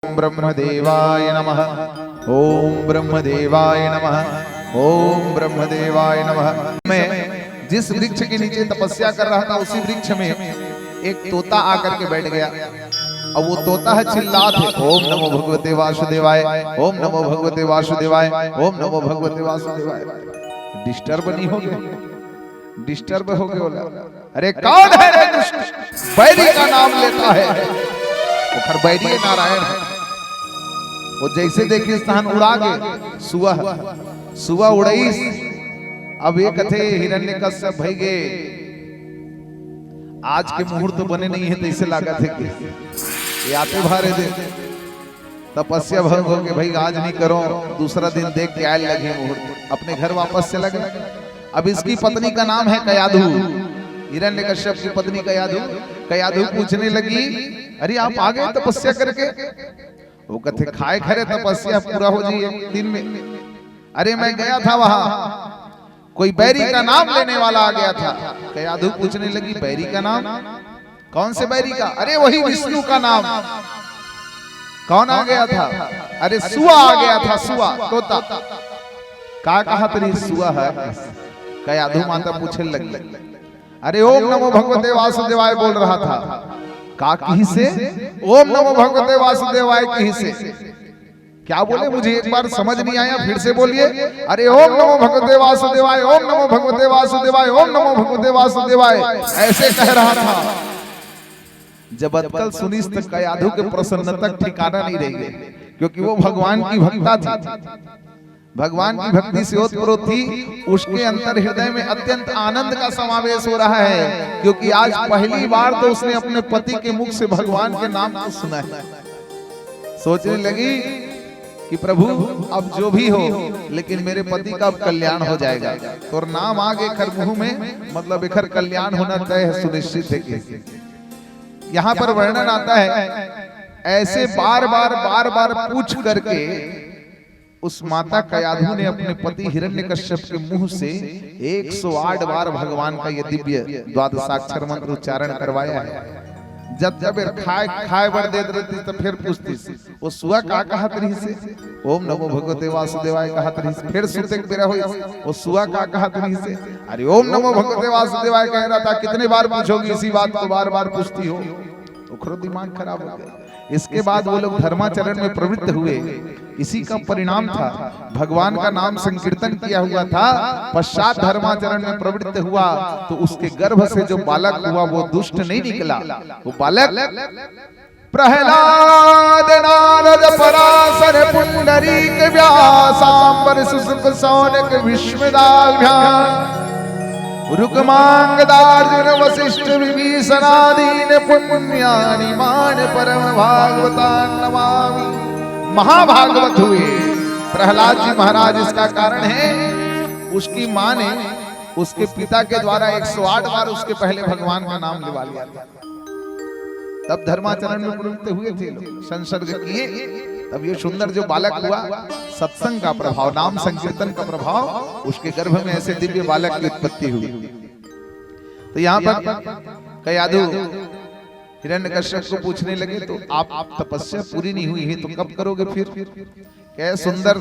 ब्रह्मदेवाय नमः। ओम ब्रह्मदेवाय नमः। ओम ब्रह्मदेवाय नमः। मैं जिस वृक्ष के नीचे तपस्या कर रहा था उसी वृक्ष में एक तोता आकर के बैठ गया। अब वो तोता है चिल्लात है, ओम नमो भगवते वासुदेवाय, ओम नमो भगवते वासुदेवाय, ओम नमो भगवते वासुदेवाय। डिस्टर्ब नहीं हो गया? डिस्टर्ब हो गया? अरे कौन है रे दुष्ट, बैरी का नाम लेता है? वो खरबैरी नारायण है। वो जैसे देखिए स्थान उड़ा गए, सुआ उड़ई। अब ये कथे हिरण्यकश्यप भाई गे आज के मुहूर्त तो बने नहीं है, तो इसे लागत है कि ये आते भारे दे तपस्या भंग हो के भाई आज नहीं करो, दूसरा दिन देख के आए लगे मुहूर्त, अपने घर वापस चला गया। अब इसकी पत्नी का नाम है कयाधु, हिरण्यकश्यप की पत्नी कयाधु पूछने लगी, अरे आप आ गए तपस्या करके? वो कहते खाए खरे तपस्या पूरा हो जाए एक दिन में। अरे मैं गया था वहां, कोई बैरी का नाम लेने वाला आ गया था। कयाधु पूछने लगी, बैरी का नाम? कौन से बैरी का? अरे वही विष्णु का नाम। कौन आ गया था? अरे सुआ आ गया था, सुआ तोता। का कहा तेरी सुआ है? कयाधु माता पूछने लगी, अरे ओम नमो भगवते वासुदेवाय बोल रहा था। का कहीं से? ओम नमो भगवते वासुदेवाय कहीं से? क्या बोले मुझे एक बार समझ नहीं आया, फिर से बोलिए। अरे ओम नमो भगवते वासुदेवाय, ओम नमो भगवते वासुदेवाय, ओम नमो भगवते वासुदेवाय, ऐसे कह रहा था। जब अक्कल सुनी तो कयाधु के प्रसन्नता ठिकाना नहीं रही, क्योंकि वो भगवान की भक्ता थी, भगवान की भक्ति से ओतप्रोत थी। उसके अंतर हृदय में अत्यंत आनंद का समावेश हो रहा है, क्योंकि आज पहली बार तो उसने अपने पति के मुख से भगवान के नाम को सुना है। सोचने लगी कि प्रभु अब जो भी हो, लेकिन मेरे पति का अब कल्याण हो जाएगा। तो नाम आगे खर मुंह में, मतलब एखर कल्याण होना तय है, सुनिश्चित है कि यहाँ पर वर्णन आता है। ऐसे बार बार पूछ करके उस माता कयाधु ने अपने पति हिरण्यकश्यप के मुंह से 108 बार भगवान का ये दिव्य द्वादशाक्षर मंत्र उच्चारण करवाया है। जब खाए बढ़ दे देती तो फिर पूछती, वो सुआ का कहा तरी से? ओम नमो भगवते वासुदेवाय कहा तरी से। फिर सुते तेरा हो, वो सुआ का कहा तरी से? अरे ओम नमो भगवते वासुदेवाय कह रहा था, कितने बार पूछोगी इसी बात को, बार बार पूछती हो। उखरो दिमाग खराब हो गया। इसके बाद वो लोग धर्माचरण में प्रवृत्त हुए। इसी का परिणाम था, भगवान का नाम संकीर्तन किया हुआ था, पश्चात धर्माचरण में प्रवृत्त हुआ तो उसके गर्भ से जो बालक हुआ वो दुष्ट नहीं निकला। वो बालक प्रहलाद नारद पराशर पुंडरीक व्यासांबर सुसुक सौनक विश्वदाभ्याम रुक्मांगदार्जुन वशिष्ठ विभीषणादीन पुण्यानि मान परम भागवतान् नमामि। महाभागवत हुए प्रहलाद जी महाराज। इसका कारण है उसकी मां ने उसके पिता के द्वारा 108 बार उसके पहले भगवान का नाम लिवा लिया था। तब धर्माचरण में प्रवृत्त हुए थे, संसर्ग किए, तब ये सुंदर जो बालक हुआ, सत्संग का प्रभाव, नाम संकीर्तन का प्रभाव, उसके गर्भ में ऐसे दिव्य बालक की उत्पत्ति हुई। तो यहाँ पर कयाधु हिरण्यकश्यप को पूछने लगे, तो आप तपस्या पूरी नहीं हुई है तो कब करोगे फिर? क्या सुंदर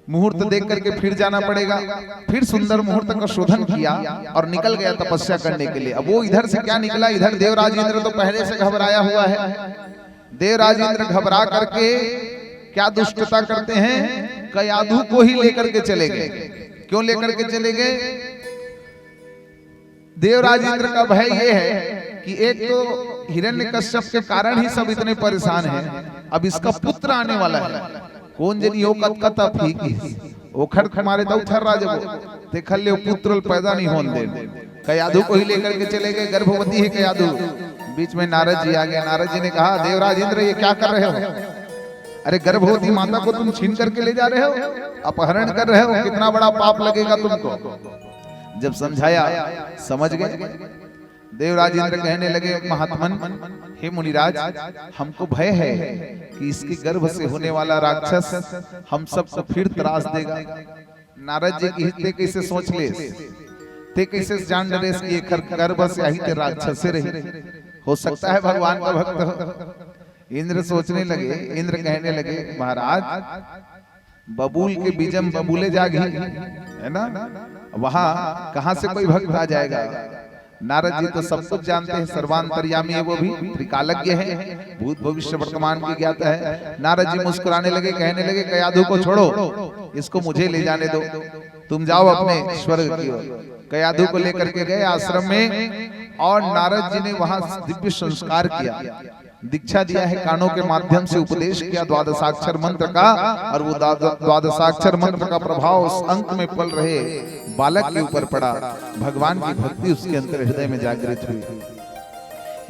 मुहूर्त देख करके फिर जाना पड़ेगा। फिर सुंदर मुहूर्त का शोधन किया और निकल गया तपस्या करने के लिए। अब वो इधर से क्या निकला, इधर देवराज इंद्र तो पहले से घबराया हुआ है। देवराज इंद्र घबरा करके क्या दुष्टता करते हैं, कयाधु को ही लेकर के चले गए। क्यों लेकर के चले गए? देवराज इंद्र का भय ये है कि एक तो हिरण्यकश्यप के कारण ही सब इतने परेशान हैं, अब इसका पुत्र आने वाला है। कौन जनी हो कत फीकी ओखर मारे तो उथर राजबो देखल ले पुत्र पैदा नहीं होन दे। कयाधु को ही लेकर के चले गए, गर्भवती है कयाधु। बीच में नारद जी आ गए। नारद जी ने कहा, देवराज इंद्र ये क्या कर रहे हो? अरे गर्भवती माता को तुम छीन करके ले जा रहे हो, अपहरण कर रहे हो, कितना बड़ा पाप लगेगा तुमको। जब समझाया समझ गए। देवराज इंद्र कहने लगे, महात्मन हे मुनिराज, हमको भय है कि इसके गर्भ से होने वाला राक्षस हम सबको फिर त्रास देगा। नारद जी की हिते कैसे सोच ले, ते कैसे जान डरे कि गर्भ से आई ते राक्षस रही। हो सकता है भगवान का भक्त इंद्र सोचने लगे, इंद्र कहने लगे महाराज बबूल के बीजम बबूले जागी, है ना, वहां कहां से कोई भक्त आ जाएगा। नारद जी तो सब कुछ जानते हैं, सर्वांतर्यामी है, वो भी त्रिकालज्ञ है, भूत भविष्य वर्तमान की ज्ञाता है। नारद जी मुस्कुराने लगे, कहने लगे कयाधु को छोड़ो, इसको मुझे ले जाने दो, तुम जाओ अपने स्वर्ग की ओर। कयाधु को लेकर के गए आश्रम में और नारद जी ने वहां दिव्य संस्कार किया, दीक्षा दिया है, कानों के माध्यम से उपदेश किया द्वादशाक्षर मंत्र का, और वो द्वादशाक्षर मंत्र का प्रभाव उस अंक में पल रहे बालक के ऊपर पड़ा, भगवान की भक्ति उसके अंतर हृदय में जागृत हुई।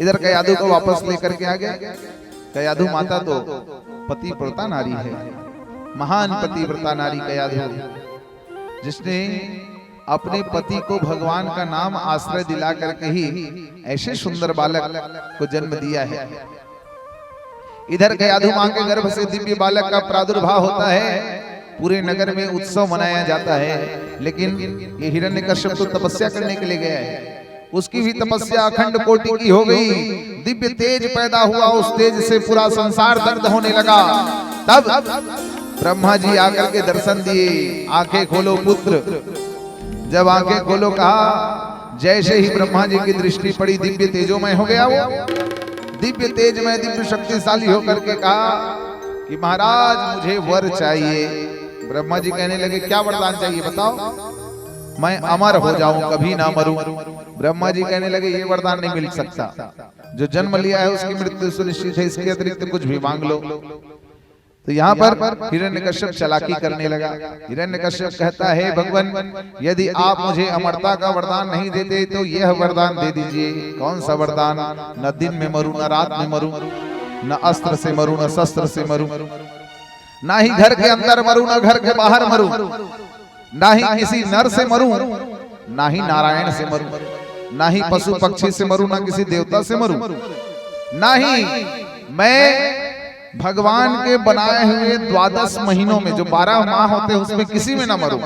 इधर कयाधु को वापस लेकर के आ गया। कयाधु माता तो पतिव्रता नारी है, महान पतिव्रता नारी कयाधु, जिसने अपने पति को भगवान का नाम आश्रय दिला करके ही ऐसे सुंदर बालक को जन्म दिया है। इधर कयाधु मां के गर्भ से दिव्य बालक का प्रादुर्भाव होता है, पूरे नगर में उत्सव मनाया जाता है। लेकिन ये हिरण्यकश्यप तो तपस्या करने के लिए गया है, उसकी भी तपस्या अखंड कोटि की हो गई, दिव्य तेज पैदा हुआ, उस तेज से पूरा संसार दग्ध होने लगा। तब ब्रह्मा जी आकर के दर्शन दिए, आंखें खोलो पुत्र। जब आंखें खोलो कहा, जैसे ही ब्रह्मा जी की दृष्टि पड़ी दिव्य तेजोमय हो गया, वो दिव्य तेजमय दिव्य शक्तिशाली होकर के कहा कि महाराज मुझे वर चाहिए। ब्रह्मा जी कहने लगे क्या वरदान चाहिए बताओ, मैं अमर हो जाऊं, कभी ना मरूं। ब्रह्मा जी कहने लगे ये वरदान नहीं मिल सकता, जो जन्म लिया है उसकी मृत्यु सुनिश्चित है, इसके अतिरिक्त कुछ भी मांग लो। तो यहाँ पर हिरण्यकश्यप चालाकी करने लगा। हिरण्यकश्यप कहता है भगवान यदि आप मुझे अमरता का वरदान नहीं देते तो यह वरदान दे दीजिए। कौन सा वरदान? न दिन में मरूं, न रात में मरूं, न अस्त्र से मरूं, न शस्त्र से मरूं, ना ही घर के अंदर मरूं, न घर के बाहर मरूं, ना ही किसी नर से मरूं, ना ही नारायण से मरूं, ना ही पशु पक्षी से मरूं, ना किसी देवता से मरूं, ना ही मैं भगवान के बनाए हुए 12 महीनों में जो 12 माह होते हैं उसमें किसी में ना मरूं।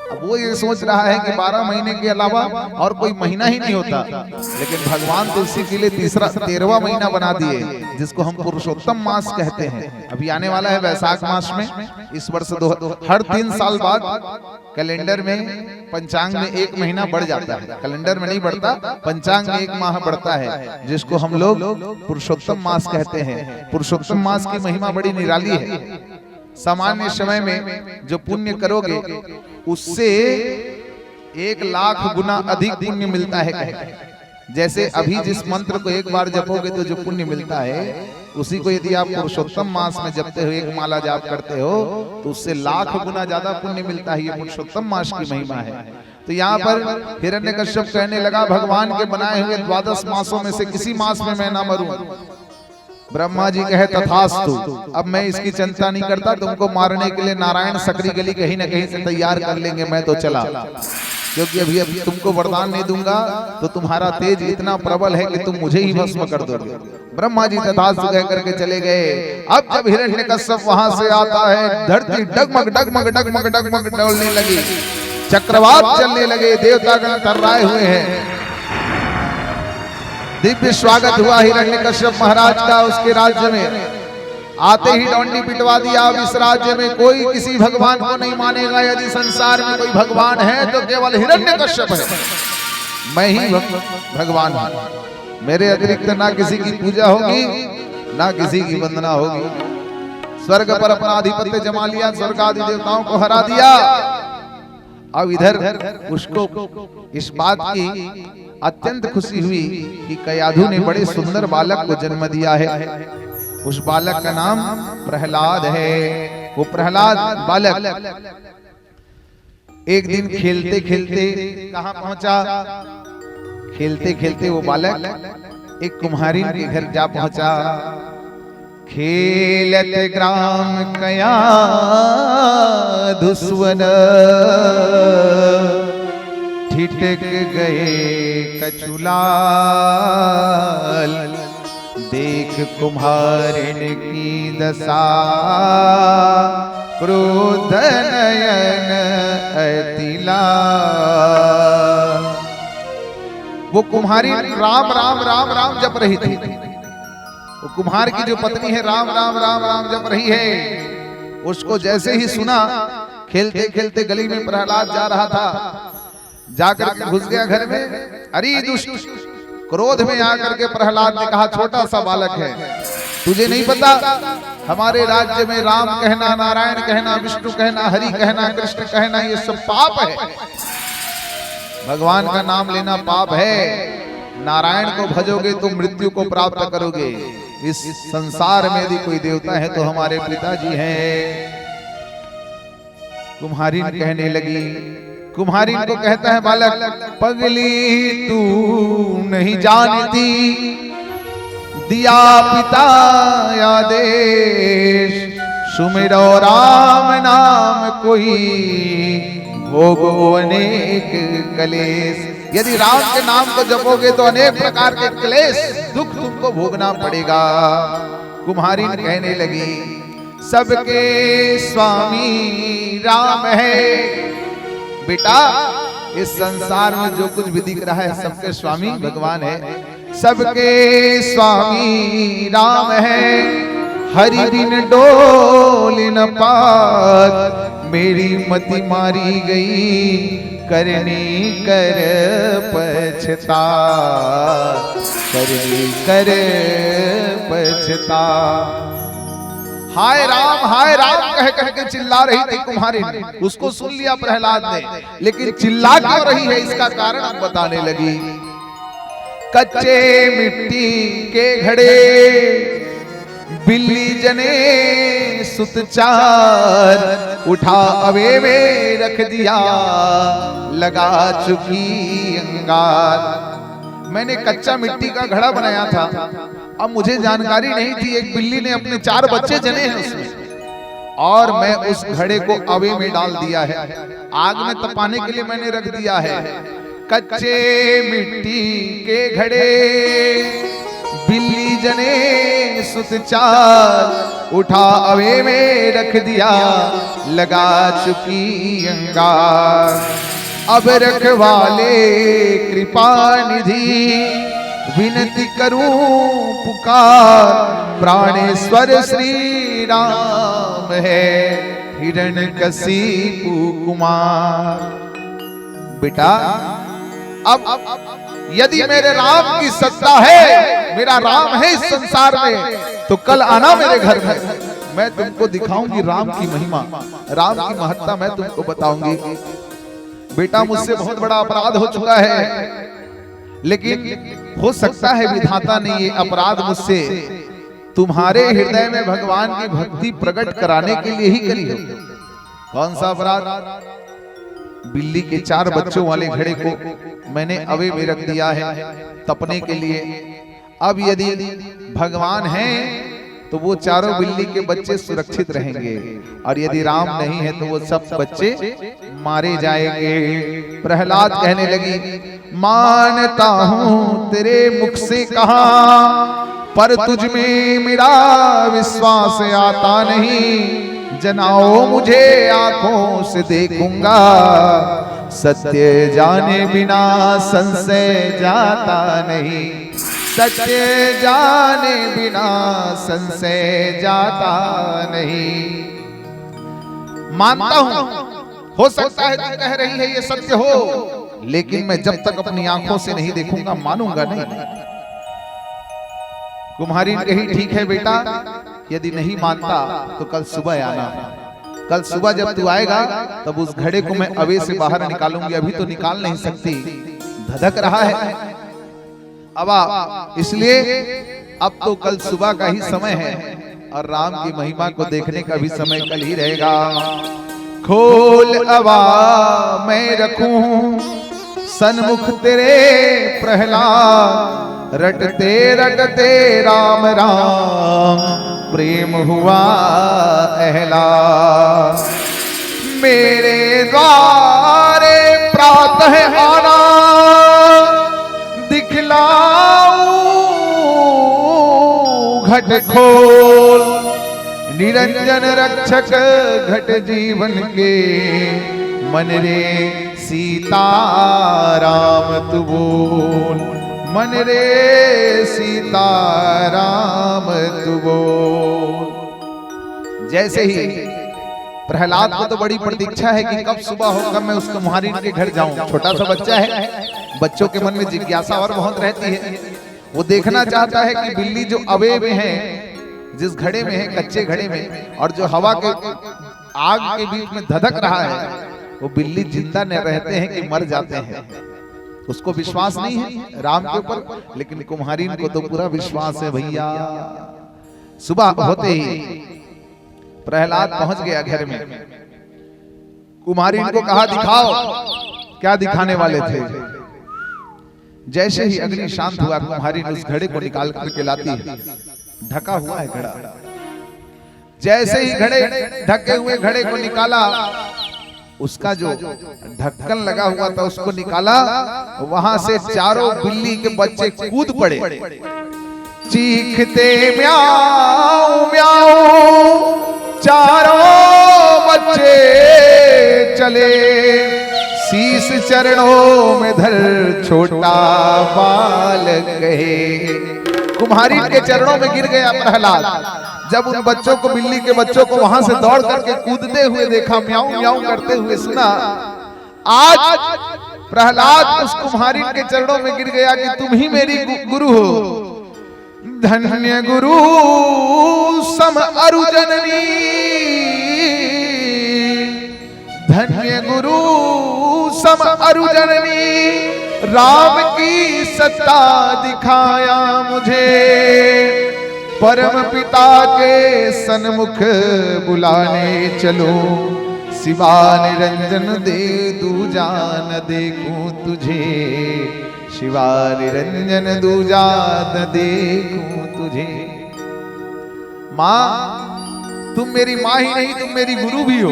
अब वो ये सोच रहा है कि 12 महीने के अलावा और कोई महीना ही नहीं होता, लेकिन भगवान तो इसी के लिए 13वां महीना बना दिए, जिसको हम पुरुषोत्तम मास कहते हैं। अभी आने वाला है वैशाख मास में, इस वर्ष हर 3 साल बाद कैलेंडर में पंचांग में 1 महीना बढ़ जाता है, कैलेंडर में नहीं बढ़ता, पंचांग में 1 माह बढ़ता है, जिसको हम लोग पुरुषोत्तम मास कहते हैं। पुरुषोत्तम मास की महिमा बड़ी निराली है। सामान्य समय में जो पुण्य करोगे उससे 1 लाख गुना अधिक पुण्य मिलता है। जैसे अभी जिस मंत्र को एक बार जपोगे तो जो पुण्य मिलता है, उसी को यदि आप पुरुषोत्तम मास में जपते हो, 1 माला जाप करते हो, तो उससे लाख गुना ज्यादा पुण्य मिलता है। ये पुरुषोत्तम मास की महिमा है। तो यहाँ पर हिरण्यकश्यप कहने लगा भगवान के बनाए हुए 12 मासों में से किसी मास में मैं ना मरूं। ब्रह्मा जी कहे तथास्तु। अब मैं इसकी चिंता नहीं करता, तुमको मारने के लिए नारायण सकरी गली कहीं ना कहीं से तैयार कर लेंगे, मैं तो चला, क्योंकि अभी तुमको वरदान नहीं दूंगा तो तुम्हारा तेज इतना प्रबल है कि तुम मुझे ही भस्म कर दोगे। ब्रह्मा जी तथास्तु कह करके चले गए। अब जब हिरण्यकश्यप वहां से आता है, धरती डगमग डगमग डगमग डगमग डोलने लगी, चक्रवात चलने लगे, देवतागण थर्राए हुए हैं। दिव्य स्वागत हुआ हिरण्यकश्यप महाराज का उसके राज्य में। आते ही डोंडी पिटवा दिया। अब इस राज्य में कोई किसी भगवान को नहीं मानेगा। यदि संसार में कोई भगवान है तो केवल हिरण्यकश्यप है, मैं ही भगवान हूं। मेरे अतिरिक्त ना किसी की पूजा होगी, ना किसी की वंदना होगी। स्वर्ग पर अपना आधिपत्य जमा लिया, स्वर्ग आदि देवताओं को हरा दिया। अब इधर उसको इस बात की अत्यंत खुशी हुई कि कयाधु ने बड़े सुंदर बालक को जन्म दिया है। उस बालक का नाम प्रहलाद है। वो प्रहलाद बालक एक दिन खेलते खेलते कहां पहुंचा? खेलते खेलते वो बालक एक कुम्हारिन के घर जा पहुंचा। खेलत ग्राम कया धुस्वन ठिठक गए कछुलाल, देख कुम्हारिन की दशा क्रोध नयन अतिला। वो कुम्हारिन राम राम राम राम जप रही थी। वो कुम्हार की जो पत्नी है राम राम राम राम जप रही है, उसको जैसे ही सुना, खेलते खेलते गली में प्रहलाद जा रहा था, जाकर के घुस गया घर में। अरे दुष्ट, क्रोध में आकर के प्रहलाद ने कहा, छोटा सा बालक है, तुझे नहीं पता हमारे राज्य में राम कहना, नारायण कहना, विष्णु कहना, हरि कहना, कृष्ण कहना, ये सब पाप है। भगवान का नाम लेना पाप है। नारायण को भजोगे तो मृत्यु को प्राप्त करोगे। इस संसार में यदि कोई देवता है तो हमारे पिताजी हैं। कुम्हारिन कहने लगी, कुम्हारिन को कहता है बालक, पगली तू नहीं जानती, दिया पिता आदेश, सुमिरो राम नाम कोई, भोगो अनेक कलेश। यदि राम के नाम को जपोगे तो अनेक प्रकार के क्लेश, दुख तुमको भोगना पड़ेगा। कुम्हारिन कहने लगी, सबके स्वामी राम है। बेटा, इस संसार में जो कुछ भी दिख रहा है सबके स्वामी भगवान है। सबके स्वामी राम है, हरि बिन डोल न पात, मेरी मति मारी गई, करनी कर पछता, करनी कर पछता। हाय राम कह कह के चिल्ला रही थी कुम्हारिन। उसको सुन लिया प्रहलाद ने, लेकिन चिल्ला क्यों रही है इसका कारण अब बताने लगी। कच्चे मिट्टी के घड़े, बिल्ली जने सुत चार, उठा अवे में रख दिया, लगा चुकी अंगार। मैंने कच्चा मिट्टी का घड़ा बनाया था, अब मुझे जानकारी नहीं थी एक बिल्ली ने अपने 4 बच्चे जने हैं उसमें, और मैं उस घड़े को अवे में डाल दिया है, आग में तपाने के लिए मैंने रख दिया है। कच्चे मिट्टी के घड़े, बिल्ली जने सुत चार, उठा अवे में रख दिया, लगा चुकी अंगार। अब रखवाले कृपा निधि, विनती करूं पुकार, प्राणेश्वर श्री राम है, हिरण्यकशिपु कुमार। बेटा, अब यदि मेरे राम की सत्ता है, मेरा राम है इस संसार में, तो कल आना मेरे घर में, मैं तुमको दिखाऊंगी राम की महिमा, राम की महत्ता मैं तुमको बताऊंगी। बेटा, मुझसे बहुत बड़ा अपराध हो चुका है, लेकिन हो सकता है विधाता ने ये अपराध मुझसे तुम्हारे हृदय में भगवान की भक्ति प्रकट कराने के लिए ही करी हो। कौन सा अपराध? बिल्ली के 4 बच्चों वाले घड़े को मैंने अवे में रख दिया है तपने के लिए। अब यदि भगवान है तो वो चारों बिल्ली के बच्चे सुरक्षित रहेंगे, और यदि राम नहीं है तो वो सब बच्चे मारे जाएंगे। प्रहलाद कहने लगी, मानता हूं तेरे मुख से कहा, पर तुझ में मेरा विश्वास आता नहीं। जनाओ मुझे आंखों से देखूंगा, सत्य जाने बिना संशय जाता नहीं। सत्य जाने बिना संशय जाता नहीं। मानता हूं, हो सकता है तुम कह रही है ये सत्य हो, लेकिन मैं जब तक अपनी आंखों से नहीं देखूंगा मानूंगा नहीं। कुम्हारिन कही, ठीक है बेटा, यदि नहीं मानता तो कल सुबह आना। कल सुबह जब तू आएगा तब उस घड़े को मैं अवे से बाहर निकालूंगी। अभी तो निकाल नहीं सकती, धधक रहा है अब, इसलिए अब तो कल सुबह का ही समय है, और राम की महिमा को देखने का भी समय कल ही रहेगा। खोल अवा मैं रखूं सन्मुख तेरे प्रहलाद, रटते रटते राम राम प्रेम हुआ अहला। मेरे द्वारे प्रातः आना, दिखलाऊं घट खोल। निरंजन रक्षक घट जीवन के, मन रे सीता राम तू बोल। मन रे सीताराम तू बोल। जैसे ही प्रहलाद को तो बड़ी प्रतीक्षा है कि कब सुबह हो, कब मैं उस कुम्हारिन के घर जाऊं। छोटा सा बच्चा है, बच्चों के मन में जिज्ञासा और बहुत रहती है। वो देखना चाहता है कि बिल्ली जो अवे में है, जिस घड़े में है, कच्चे घड़े में, और जो हवा के आग के बीच में धधक रहा है, वो बिल्ली जिंदा न रहते हैं कि मर जाते हैं। उसको विश्वास नहीं है राम के ऊपर, लेकिन कुम्हारिन को तो पूरा विश्वास है भैया। सुबह होते ही प्रहलाद पहुंच गया घर में। कुम्हारिन को कहा दिखाओ, क्या दिखाने वाले थे। जैसे ही अग्नि शांत हुआ, कुम्हारिन उस घड़े को निकाल करके लाती है। ढका हुआ है घड़ा। जैसे ही ढके हुए घड़े को निकाला, उसका जो ढक्कन लगा हुआ था उसको निकाला, वहां से चारों बिल्ली के बच्चे कूद पड़े, चीखते म्याऊ म्याऊ। चारों बच्चे चले, शीश चरणों में धर छोटा बालक कहे। कुम्हारिन के चरणों में गिर गया प्रहलाद। जब उन बच्चों को, बिल्ली के बच्चों को वहां से दौड़ करके कूदते हुए देखा, म्याऊ म्याऊ करते हुए सुना, आज प्रहलाद उस कुम्हारिन के चरणों में गिर गया कि तुम ही मेरी गुरु हो। धन्य गुरु सम अरु जननी, धन्य गुरु सम अरु जननी। राम की सत्ता दिखाया मुझे, परम पिता के सन्मुख बुलाने चलो। शिवा निरंजन दे दूजा न देखूं तुझे, शिवा निरंजन दूजा न देखूं तुझे। माँ, तुम मेरी माँ ही नहीं, तुम मेरी गुरु भी हो।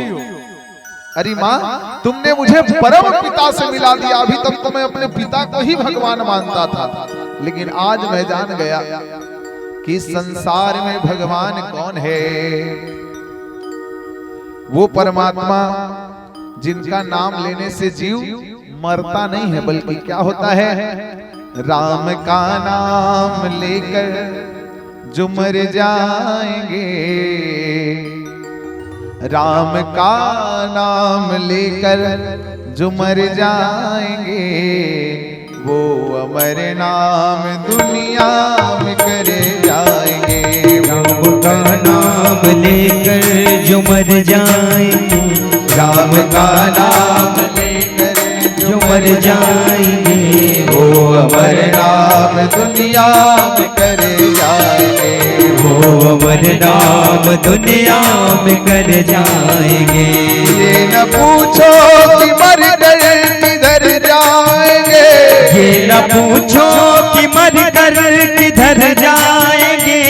अरे माँ, तुमने मुझे परम पिता से मिला दिया। अभी तक तो मैं अपने पिता को ही भगवान मानता था, लेकिन आज मैं जान गया कि संसार में भगवान कौन है। वो परमात्मा जिनका नाम लेने से जीव मरता नहीं है, बल्कि क्या होता है, राम का नाम लेकर जो मर जाएंगे, राम का नाम लेकर जो मर जाएंगे, वो अमर नाम दुनिया में करे जाएंगे। राम का नाम लेकर जो मर जाएंगे, राम का नाम लेकर जो मर जाएंगे, वो अमर नाम दुनिया में करे जाएंगे, वो अमर नाम दुनिया में कर जाएंगे। ये न पूछो कि मर कर किधर जाएंगे, ये न पूछो कि मर कर किधर जाएंगे,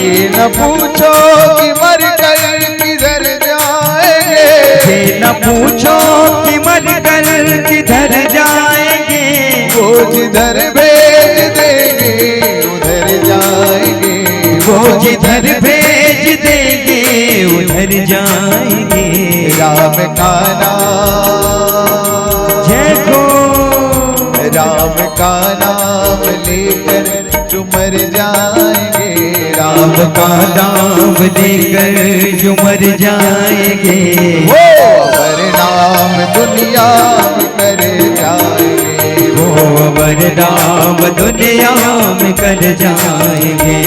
ये न पूछो कि मर कर किधर जाएंगे, ये न पूछो कि मर कर किधर जाएंगे, वो जिधर भेज देंगे उधर जाएंगे, वो जिधर भेज देंगे उधर जाएंगे। राम का नाम जय हो, राम का नाम लेकर जो मर जाएंगे, राम का नाम लेकर जो मर जाएंगे, वो अमर नाम दुनिया में कर जाएंगे, वो अमर नाम दुनिया में कर जाएंगे।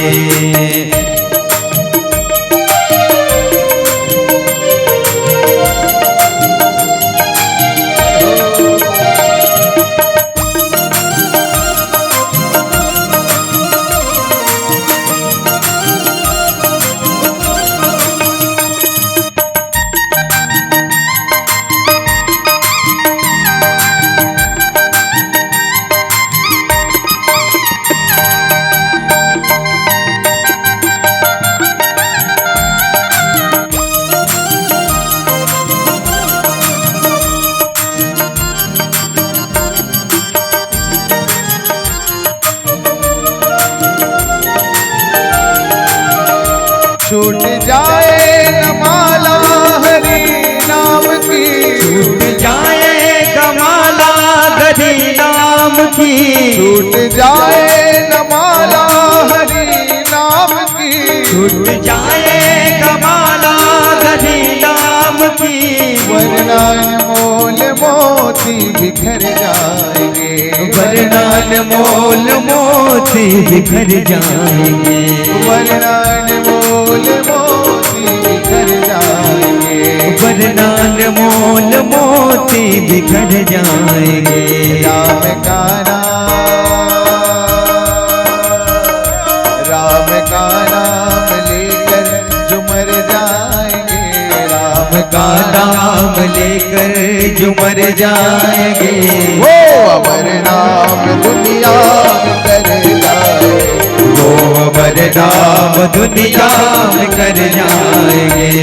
छूट जाए न माला हरि नाम की, छूट जाए कमाला हरि नाम की छूट जाए न माला हरि नाम की, छूट जाएगा माला हरि नाम की, वरना मोल मोती बिखर जाएंगे, वरना मोल मोती बिखर जाएंगे, वरना मोल मोती बिखर जाएंगे, वरना मोल मोती बिखर जाएंगे। राम का नाम लेकर जो मर जाएंगे, राम का नाम लेकर जो मर जाएंगे, वो अमर नाम दुनिया में कर जाए, वो अमर नाम दुनिया में कर जाएंगे।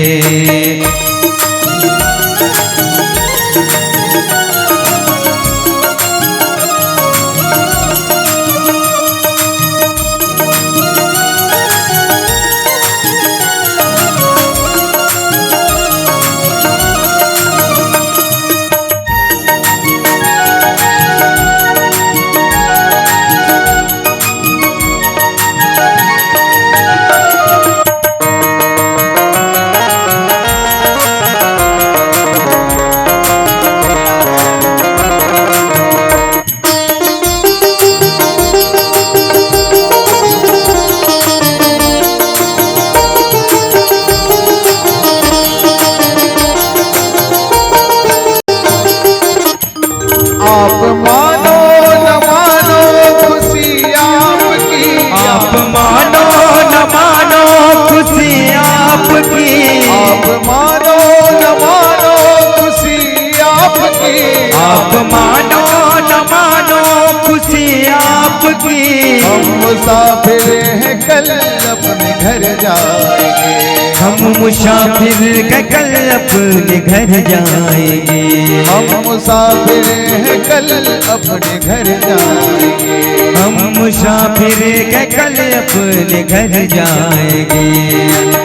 आप मानो न मानो खुशी आपकी, आप मानो न मानो खुशी आपकी, आप मानो न मानो खुशी आपकी, आप मानो न मानो खुशी आपकी, हम मुसाफिर हैं कल अपने घर जाएंगे, हम मुसाफिर के कल अपने घर जाएंगे, हम मुसाफिर हैं कल अपने घर जाएंगे, हम मुसाफिर के कल अपने घर जाएंगे।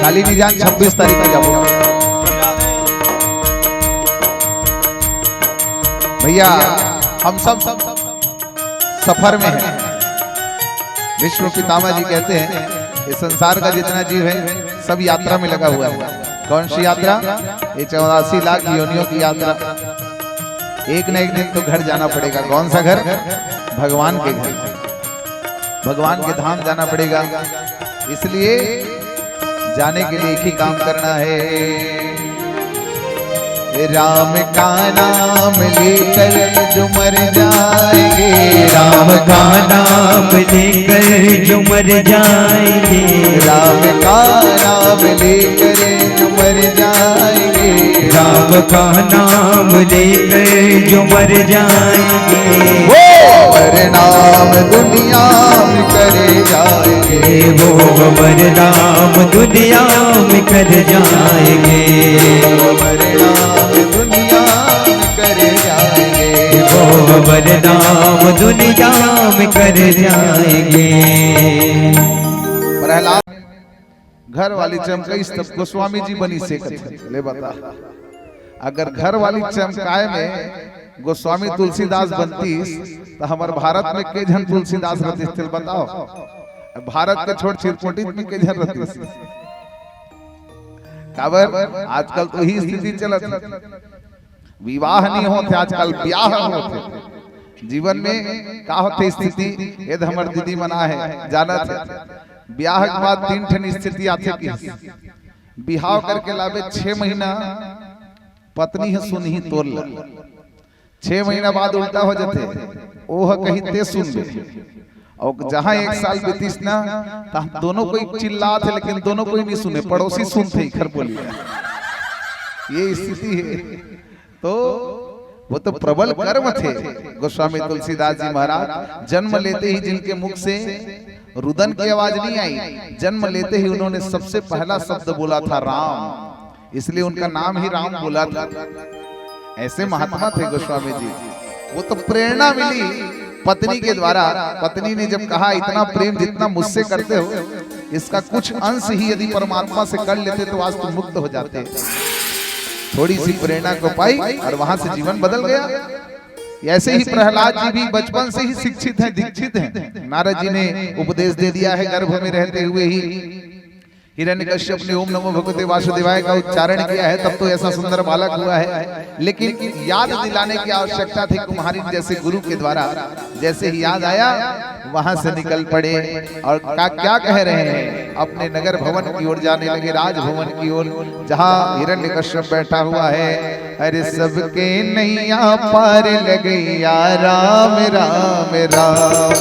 खाली निजान 26 तारीख को जाओ भैया, हम सब सफर में हैं। विष्णु पितामह जी कहते हैं ये संसार का जितना जीव है सब यात्रा में लगा हुआ है। कौन सी यात्रा? ये 84 लाख योनियों की यात्रा। एक न एक दिन तो घर जाना पड़ेगा। कौन सा घर? भगवान के घर, भगवान के धाम जाना पड़ेगा। इसलिए जाने के लिए एक ही काम करना है, राम का नाम लेकर जो मर जाएंगे, राम का नाम लेकर जो मर जाएंगे, राम का नाम लेकर जो मर जाएंगे, राम का नाम लेकर जो मर जाएंगे, वो अमर नाम दुनिया में करे जाएंगे, वो अमर नाम दुनिया में कर जाएंगे, अमर नाम दुनिया में करे जाएंगे, वो अमर नाम दुनिया में कर जाएंगे। प्रहलाद घर वाली चमकई तब गोस्वामी जी बनी से ले बता। अगर घर वाली चमकाए में गोस्वामी तुलसीदास बनती तो हमारे भारत में के जन तुलसीदास रहते बताओ। भारत के छोड़ चिरकुटी में के जन रहती। काबर आजकल तो ही स्थिति चलत, विवाह नहीं होते आजकल, ब्याह होते। जीवन में का होते स्थिति यदि हमार दीदी मना है जाना थे, ब्याह के बाद 3 ठन स्थिति आते की बिहाव करके लावे 6 महीना पत्नी है सुन ही तोड़ ला, 6 महीना बाद उल्टा हो जाते ओह कहीं ते सुन ले। और जहां 1 साल बीतीस ना तो दोनों कोई चिल्ला थे लेकिन दोनों कोई नहीं सुने, पड़ोसी सुनते ही घर बोली। ये स्थिति है। तो वो तो प्रबल कर्म थे गोस्वामी तुलसीदास जी महाराज। जन्म लेते ही जिनके मुख से रुदन की आवाज नहीं आई, जन्म लेते ही उन्होंने सबसे पहला शब्द बोला था राम, इसलिए उनका नाम ही राम बोला था। ऐसे महात्मा थे गोस्वामी जी। वो तो प्रेरणा मिली पत्नी के द्वारा। पत्नी ने जब कहा इतना प्रेम जितना मुझसे करते हो इसका कुछ अंश ही यदि परमात्मा से कर लेते तो आज तुम मुक्त हो जाते। थोड़ी सी प्रेरणा को पाई और वहां से जीवन बदल गया। ऐसे ही प्रहलाद जी भी बचपन से ही शिक्षित हैं, दीक्षित हैं। नारद जी ने उपदेश दे दिया है, गर्भ में रहते हुए ही हिरण्यकश्यप ने ओम नमो भगवते वासुदेवाय का उच्चारण किया है, तब तो ऐसा सुंदर बालक हुआ है। लेकिन याद दिलाने की आवश्यकता थी कुम्हारी जैसे गुरु के द्वारा। जैसे ही याद आया वहां से निकल पड़े और क्या कह रहे हैं, अपने नगर भवन की ओर जाने लगे, राजभवन की ओर, जहाँ हिरण्यकश्यप बैठा हुआ है। अरे सबके नैया पार लगैया राम राम राम,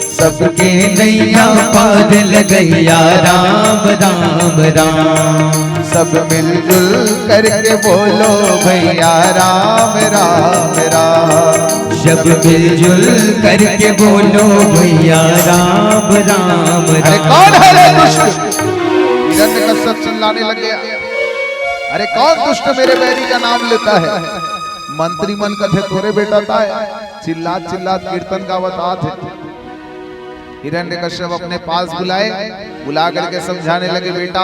सबके नैया पार लगैया राम राम राम, सब मिलजुल करके बोलो भैया राम राम राम, सब मिलजुल करके बोलो भैया राम राम अरे राम। कौन है रे दुष्ट? हिरण्यकश्यप चिल्लाने लग गया, अरे कौन दुष्ट मेरे बैरी का नाम लेता है? मंत्री मन कथे तोरे बेटा था, चिल्लात चिल्लात कीर्तन गावत आते। हिरण्यकश्यप अपने पास बुला करके समझाने लगे, बेटा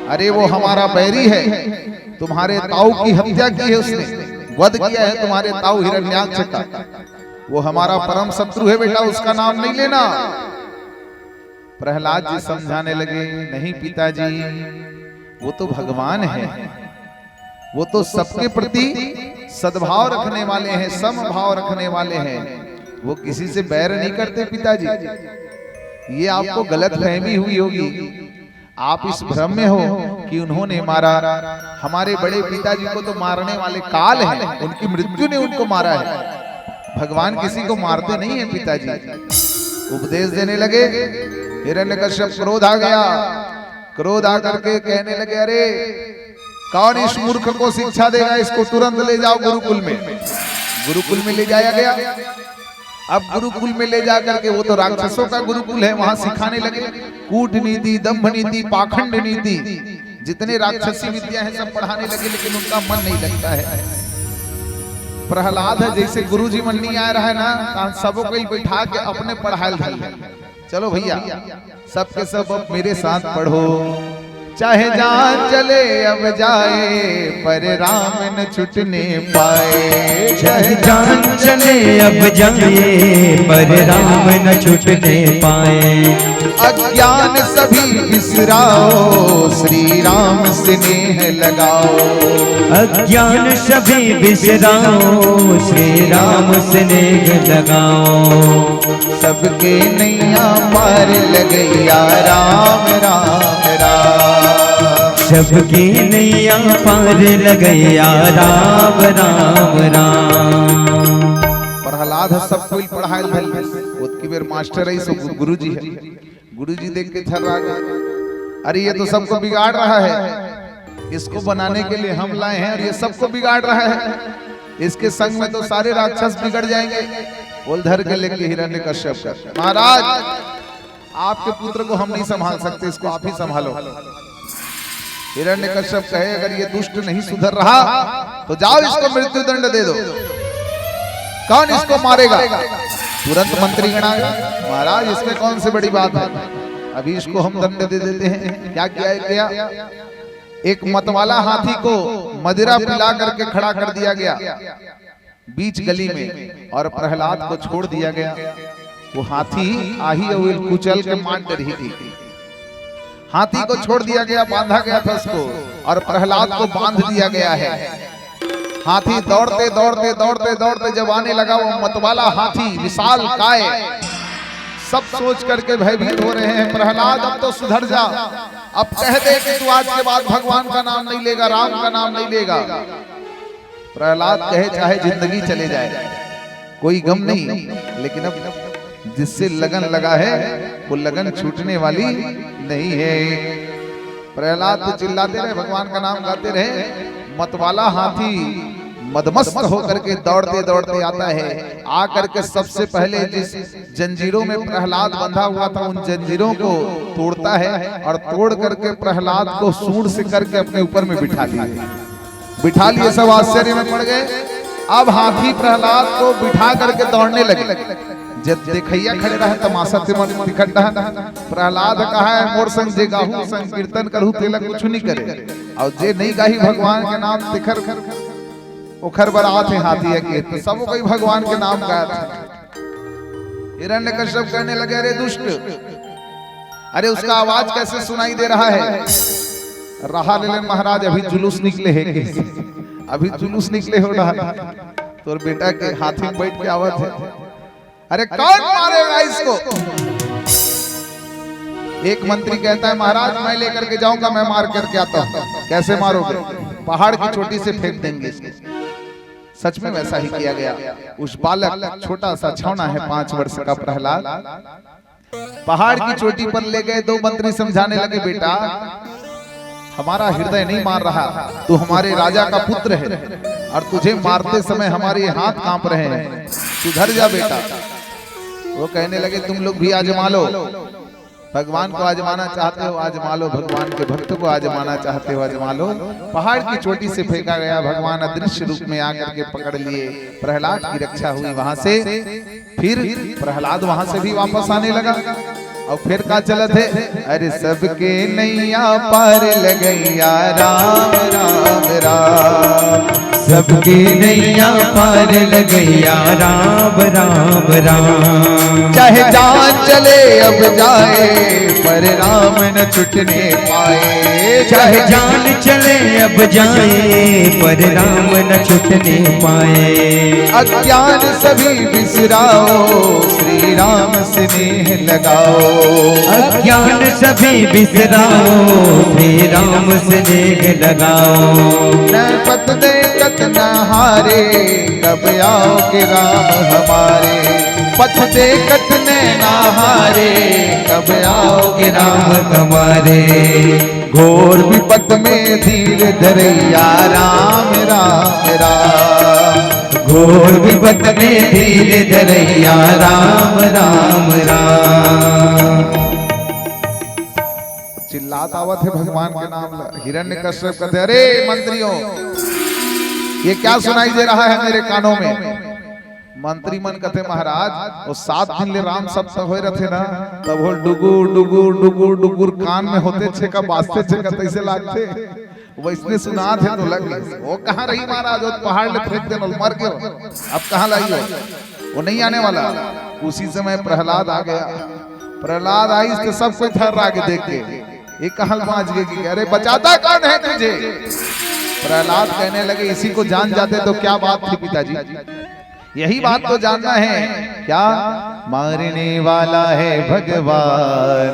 अरे वो हमारा बैरी है, तुम्हारे ताऊ की हत्या की है उसने, वध किया है तुम्हारे ताऊ हिरण्याक्ष का, वो हमारा परम शत्रु है बेटा, उसका नाम नहीं लेना। प्रहलाद जी समझाने लगे, नहीं पिताजी, वो तो भगवान है, वो तो सबके प्रति सद्भाव रखने वाले हैं, समभाव रखने वाले हैं, वो किसी से बैर नहीं करते पिताजी। ये आपको गलत फहमी हुई होगी, आप इस भ्रम में हो कि उन्होंने मारा, हमारे बड़े पिताजी को तो मारने वाले काल हैं, उनकी मृत्यु ने उनको मारा है, भगवान किसी को मारते नहीं है पिताजी। उपदेश देने लगे। हिरण्यकश्यप क्रोध आ गया, क्रोध आकर के कहने लगे, अरे कौन इस मूर्ख को शिक्षा देगा, इसको तुरंत ले जाओ गुरुकुल में। गुरुकुल में ले जाया गया। अब गुरुकुल में ले जाकर के, वो तो राक्षसों का गुरुकुल है, वहां सिखाने लगे कूटनीति, दंभ नीति, पाखंड नीति, जितने राक्षसी विद्या है सब पढ़ाने लगे, लेकिन उनका मन नहीं लगता है। प्रहलाद है जैसे गुरुजी मन नहीं आ रहा है ना, सबको कोई बैठा के अपने पढ़ाई धल, चलो भैया सबके सब अब मेरे साथ पढ़ो, चाहे जान चले अब जाए पर राम न छुटने पाए, चाहे जान चले अब जाए पर राम न छुटने पाए। अज्ञान सभी बिसराओ, श्री राम स्नेह लगाओ, अज्ञान सभी बिसराओ, श्री राम स्नेह लगाओ, सबके नैया पार लगैया राम राम राम, सबकी नैया पार लगैया राम राम राम। प्रहलाद सब कोई पढ़ाई भल, उसकी बेर मास्टर है, सो गुरुजी है। गुरुजी देख के थर्रा गए, अरे ये तो सबको बिगाड़ रहा है, इसको बनाने के लिए हम लाए हैं और ये सबको बिगाड़ रहा है, इसके संग में तो सारे राक्षस बिगड़ जाएंगे। बोल धर के लेके हिरण्यकश्यप का, महाराज आपके पुत्र को हम नहीं संभाल सकते, इसको आप ही संभालो। हिरण्यकश्यप कहे, अगर ये दुष्ट नहीं सुधर रहा तो जाओ इसको मृत्यु दंड दे दो, कौन इसको मारेगा? तुरंत मंत्री गण आए, महाराज इसमें कौन सी बड़ी बात है, अभी इसको हम दंड दे देते हैं। क्या किया है? क्या एक मतवाला हाथी को मदिरा पिला करके खड़ा कर दिया गया बीच गली में और प्रहलाद को छोड़ दिया गया। वो हाथी आही और कुचल के मार रही थी, हाथी को छोड़ दिया गया, बांधा गया था उसको और प्रहलाद को बांध दिया गया है। हाथी दौड़ते दौड़ते दौड़ते दौड़ते जब आने लगा, वो मतवाला हाथी विशाल काय, सब सोच करके भयभीत हो रहे हैं, प्रहलाद अब तो सुधर जा, अब कह दे कि तू आज के बाद भगवान का नाम नहीं लेगा, राम का नाम नहीं लेगा। प्रहलाद कहे चाहे जिंदगी चले जाए कोई गम नहीं, लेकिन अब जिससे लगन लगा है वो लगन छूटने वाली नहीं है। प्रहलाद तो चिल्लाते रहे, भगवान का नाम गाते रहे, मतवाला हाथी मदमस्त होकर के दौड़ते दौड़ते आता है, आकर के सबसे पहले जिस जंजीरों में प्रहलाद बंधा हुआ था उन जंजीरों को तोड़ता है और तोड़ करके प्रहलाद को सूंड से करके अपने ऊपर में बिठा लिए। सब आश्चर्य में पड़ गए। अब हाथी प्रहलाद को बिठा करके दौड़ने लगे, जब देखैया खड़े रहे तमाशा दिखत रहा। प्रहलाद कहा है, मोर संग जे गाहू संकीर्तन करू तेला कुछ नहीं करे, और जे नहीं गाही भगवान के नाम तिखर उखर बरात है हाथी के, तो सब कोई भगवान के नाम गाया था। हिरण्यकश्यप कहने लगे अरे दुष्ट, अरे उसका आवाज कैसे सुनाई दे रहा है? रहा लेलन महाराज, अभी जुलूस निकले है, अभी जुलूस निकले हो रहा, तो बेटा के हाथी में बैठ के आवत है। अरे कौन मारेगा इसको? एक मंत्री कहता है महाराज मैं लेकर के जाऊंगा, मैं मार करके आता हूं। कैसे मारोगे? पहाड़ की चोटी से फेंक देंगे। सच में वैसा ही किया गया। उस बालक छोटा सा छौना है 5 वर्ष का प्रहलाद, पहाड़ की चोटी पर ले गए। 2 मंत्री समझाने लगे बेटा हमारा हृदय नहीं मार रहा, तू हमारे राजा का पुत्र है और तुझे मारते समय हमारे हाथ कांप रहे हैं, सुधर जा बेटा। वो कहने लगे तुम लोग भी आजमा लो, भगवान को आजमाना चाहते हो आजमा लो, भगवान के भक्त को आजमाना चाहते हो आजमा लो। पहाड़ की चोटी से फेंका गया, भगवान अदृश्य रूप में आकर के पकड़ लिए, प्रहलाद की रक्षा हुई वहां से। फिर प्रहलाद वहां से भी वापस आने लगा और फिर का चलत है, अरे सबके नैया पार लगैया राम राम राम, सबके नैया पार लगैया राम राम राम। चाहे जान चले अब जाए पर राम न छुटने पाए, चाहे जान चले अब जाए पर राम न छुटने पाए। अज्ञान सभी बिसराओ श्री राम स्नेह लगाओ, अज्ञान सभी बिसराओ श्री राम स्नेह लगाओ। न पत दे कत न हारे कब आओगे राम हमारे, पथ दे कत न हारे कब आओगे राम हमारे। घोर विपत में धीर धरैया राम राम राम, घोर विपत में धीर धरैया राम राम राम। चिल्लात आवत है भगवान के नाम। हिरण्यकश्यप कहते अरे मंत्रियों ये क्या सुनाई दे रहा है मेरे कानों में? मंत्री मन कहते महाराज वो 7 दिन ले राम सब होए रहे ना, तब वो डुगुर डुगुर डुगुर डुगुर कान में होते छे का बास्ते छे का तैसे लागते वैसने सुना थे तो लग गई। वो कहाँ रही महाराज? वो पहाड़ ले फेंक देना मर गए, अब कहाँ लाई हो? वो नहीं आने वाला। उसी समय प्रहलाद आ गया। प्रहलाद आई तो सब कोई थर्रा आगे देख के एक कहल पहुंच गए कि अरे बचाता कौन है तुझे? प्रहलाद कहने लगे इसी को जान जाते तो क्या बात थी पिताजी, यही बात तो जानना है। क्या? मारने वाला है भगवान,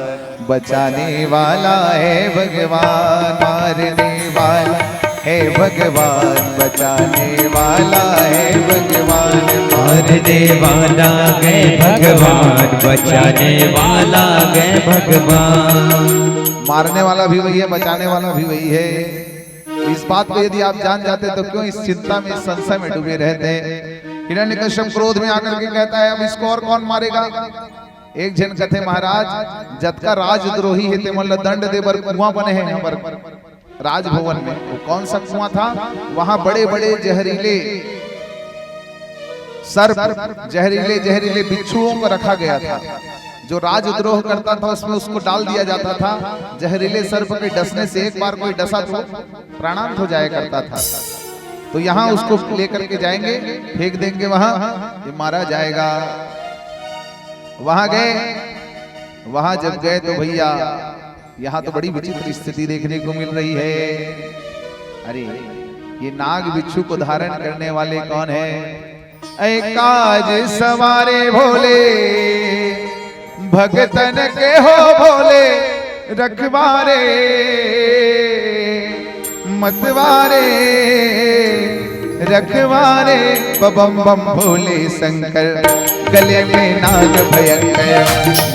बचाने वाला है भगवान, मारने वाला है भगवान, बचाने वाला है भगवान, मारने वाला है भगवान, बचाने वाला है भगवान। मारने वाला भी वही है, बचाने वाला भी वही है। इस बात को यदि आप जान जाते तो क्यों इस चिंता में, इस संशय में डूबे रहते? हिरण्यकश्यप क्रोध में आकर के कहता है अब इसको और कौन मारेगा? एक जन कहते महाराज जत का राजद्रोही है ते मन दंड देवर कुआं बने हैं यहाँ पर राजभवन में। वो कौन सा कुआं था? वहां बड़े बड़े जहरीले सर्प, जहरीले जहरीले बिच्छुओं को रखा गया था। जो राजद्रोह करता था उसमें उसको डाल दिया जाता था। जहरीले सर्प के डसने से एक बार कोई डसा तो प्राणांत हो जाया करता था। तो यहाँ उसको लेकर के जाएंगे, फेंक देंगे वहां, ये मारा जाएगा। वहां गए, वहां जब गए तो भैया यहाँ तो बड़ी विचित्र स्थिति देखने को मिल रही है। अरे ये नाग बिच्छू को धारण करने वाले कौन है? ऐ काज सवारे भोले भगतन के हो भोले, रखवारे मतवारे रखवारे, बम बम भोले शंकर गले में नाग भयंकर,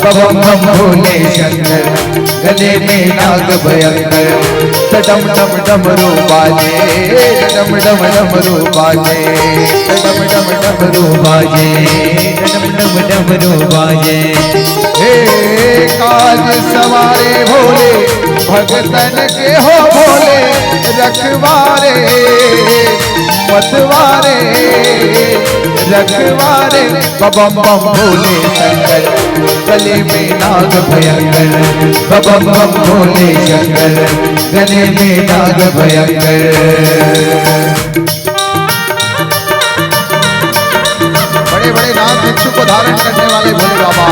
बम बम भोले शंकर गले में नाग भयंकर। डम डम डमरू बाजे, डम डम डमरू बाजे, डम डम डमरू बाजे, डम डम डमरू बाजे। हे काज सवारे भोले भगतन के हो भोले, रखवारे मतवारे रखवारे, बम बम भोले शंकर गले में नाग भयंकर, बम बम भोले शंकर गले में नाग भयंकर। धारण करने वाले भोले बाबा।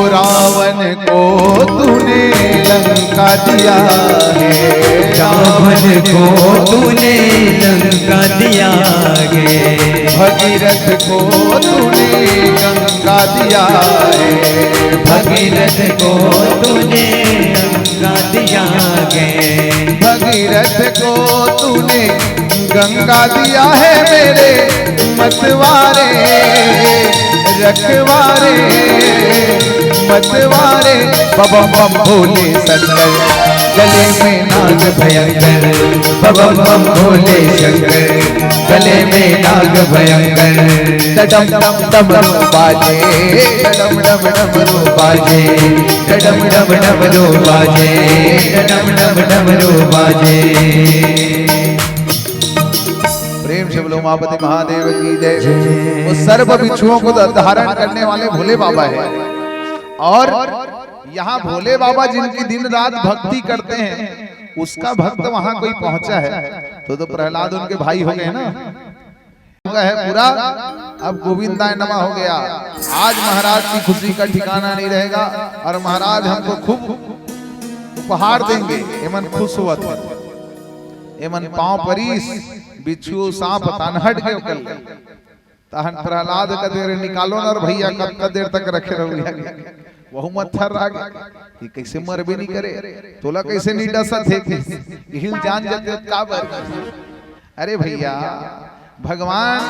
रावण को तूने लंका दिया है, रावण को तूने लंका दिया है, भगीरथ को तूने गंगा दिया है, भगीरथ को तूने गंगा दिया है, भगीरथ को तूने गंगा दिया है। मेरे मतवारे रखवारे मतवारे बम बम भोले शंकर, गले में नाग भयंकर, बम बम भोले शंकर, गले में नाग भयंकर, डम डम डमरू बाजे, डम डम डमरू बाजे, डम डम डमरू बाजे, डम डम डमरू बाजे। प्रेम से बोलो उमापति महादेव की जय। वो सर्व बिच्छुओं को धारण करने वाले भोले बाबा है। और यहाँ भोले बाबा जिनकी दिन रात भक्ति करते हैं, उसका भक्त वहां कोई पहुंचा है तो प्रहलाद उनके भाई हो गए ना, है पूरा। अब गोविंदाय नमः हो गया। आज महाराज की खुशी का ठिकाना नहीं रहेगा और महाराज हमको खूब उपहार देंगे। एमन खुश हुआ था, एमन पांव परीस बिच्छू सांप तनहट के कल तहन प्रहलाद का देर निकालो ना भैया, कब देर तक रखे रहो वहु मत्थर आ गया कि कैसे मर भी नहीं करे, तोला कैसे नहीं डसत है कि हिल जान जाते का बर। अरे भैया भगवान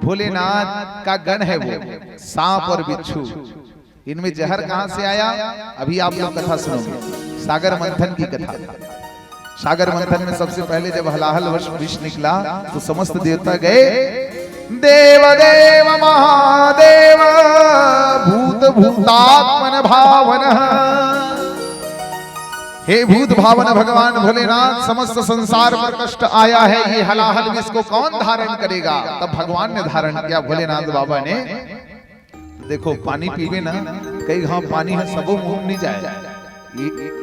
भोलेनाथ का गण है वो सांप और बिच्छू, इनमें जहर कहां से आया अभी आप लोग कथा सुनोगे। सागर मंथन की कथा। सागर मंथन में सबसे पहले जब हलाहल विष निकला तो समस्त देवता गए, देव देव महादेव भूत भूतात्मन भावन, हे भूत भावन भगवान भोलेनाथ, समस्त संसार पर कष्ट आया है, ये हलाहल विष को कौन धारण करेगा। तब भगवान ने धारण किया, भोलेनाथ बाबा ने। देखो पानी पीवे ना, कई घाव पानी है सबो मुंह नहीं जाए,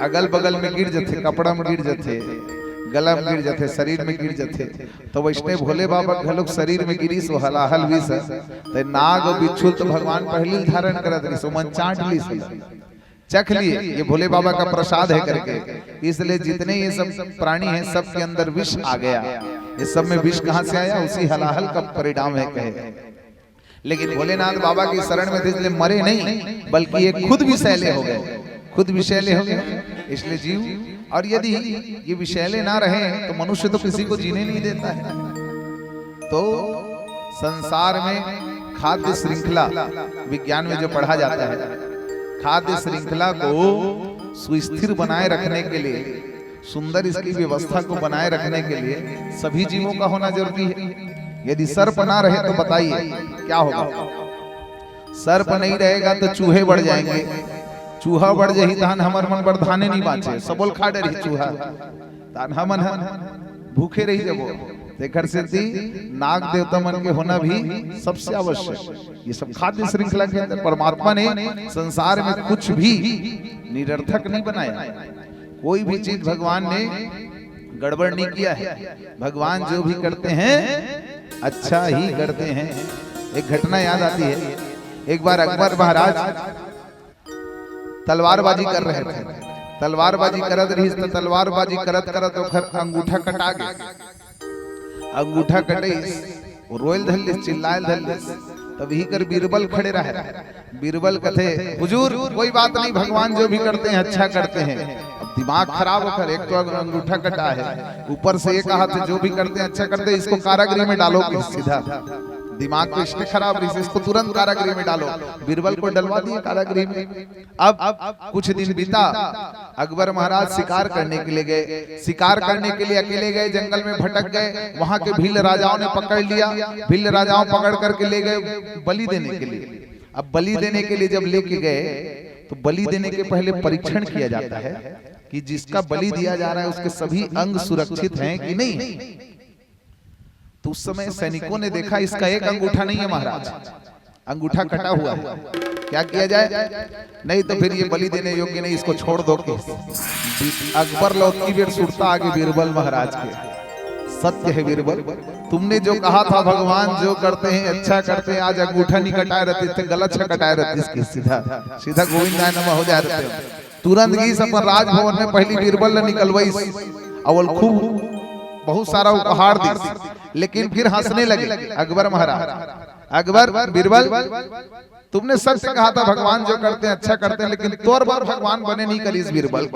अगल बगल में गिर जाते, कपड़ा में गिर जाते, गला में गिर जाते, शरीर में गिर जाते। तो वैष्णव भोले बाबा घलोक शरीर में गिरी सो हलाहल विष तो नाग और बिच्छू तो भगवान पहले धारण करत रही, सो मन चाट ली, चख लिए ये भोले बाबा का प्रसाद है करके। इसलिए जितने ये सब प्राणी हैं सब के अंदर विष आ गया। ये सब में विष कहां से आया, उसी हलाहल का परिणाम है कहे। लेकिन भोलेनाथ बाबा की शरण में थे इसलिए मरे नहीं, बल्कि ये खुद विषैले हो गए, खुद विषैले हो गए। इसलिए जीव, और यदि ये विषैले ना रहे तो मनुष्य तो किसी को जीने नहीं देता है। तो संसार में खाद्य श्रृंखला विज्ञान में जो पढ़ा जाता है, खाद्य श्रृंखला को सुस्थिर बनाए रखने के लिए, सुंदर इसकी व्यवस्था को बनाए रखने के लिए सभी जीवों का होना जरूरी है। यदि सर्प ना रहे तो बताइए क्या होगा। सर्प नहीं रहेगा तो चूहे बढ़ जाएंगे, चूहा बढ़ जाही तहन हमर मन बरधाने नहीं बाँचे, सबोल खा रही चूहा तहन हमन भूखे रही जबो। देकर से नाग देवता मन के होना भी सबसे आवश्यक। ये सब खाद्य श्रृंखला के अंदर परमात्मा ने संसार में कुछ भी निरर्थक नहीं बनाया, कोई भी चीज भगवान ने गड़बड़ नहीं किया है। भगवान जो भी करते हैं अच्छा ही करते हैं। एक घटना याद आती है, एक बार अकबर महाराज तलवारबाजी कर रहे थे, तलवारबाजी करत रही तो तलवारबाजी करत करत ओकर अंगूठा कटा गया। अंगूठा कटे रोयल धल्लिस चिल्लायल धल्लिस, तभी कर बीरबल खड़े रहे। बीरबल कथे हुजूर कोई बात नहीं, भगवान जो भी करते हैं अच्छा करते हैं। अब दिमाग खराब होकर एक तो अंगूठा कटा है, ऊपर से ये कहा था जो भी करते हैं अच्छा करते हैं, इसको कारागृह में डालो। सीधा दिमाग को इसलिए खराब रही, इसको तुरंत कारागृह में डालो। बीरबल को डलवा दिए कारागृह में। अब कुछ दिन बीता, अकबर महाराज शिकार करने के लिए गए। शिकार करने के लिए अकेले गए, जंगल में भटक गए। वहां के भील राजाओं ने पकड़ लिया, भील राजाओं पकड़ करके ले गए बलि देने के लिए। अब बलि देने के लिए जब लेके गए तो बलि देने के पहले परीक्षण किया जाता है कि जिसका बलि दिया जा रहा है उसके सभी अंग सुरक्षित हैं कि नहीं। तो उस समय सैनिकों ने देखा इसका एक अंगूठा नहीं है महाराज, अंगूठा कटा हुआ है, क्या किया जाए, नहीं तो फिर ये बलि देने योग्य नहीं, इसको छोड़ दो। अकबर लौट की बेर सुरता आगे बीरबल महाराज के, सत्य है बीरबल, तुमने जो कहा था भगवान जो करते हैं अच्छा करते हैं, आज अंगूठा नहीं कटाए रहते थे, गलत से कटाए रहते, इसकी सीधा सीधा गोविंदाय नमः हो जाए रहते। तुरंत गई अपन राजभवन में पहली बीरबल ने निकलवाई अवल खूब बहुत सारा उपहार दी, लेकिन फिर हंसने लगे अकबर महाराज, अकबर बीरबल तुमने सत्य कहा था भगवान जो करते हैं अच्छा करते हैं, लेकिन तोर बार भगवान बने नहीं करी इस बीरबल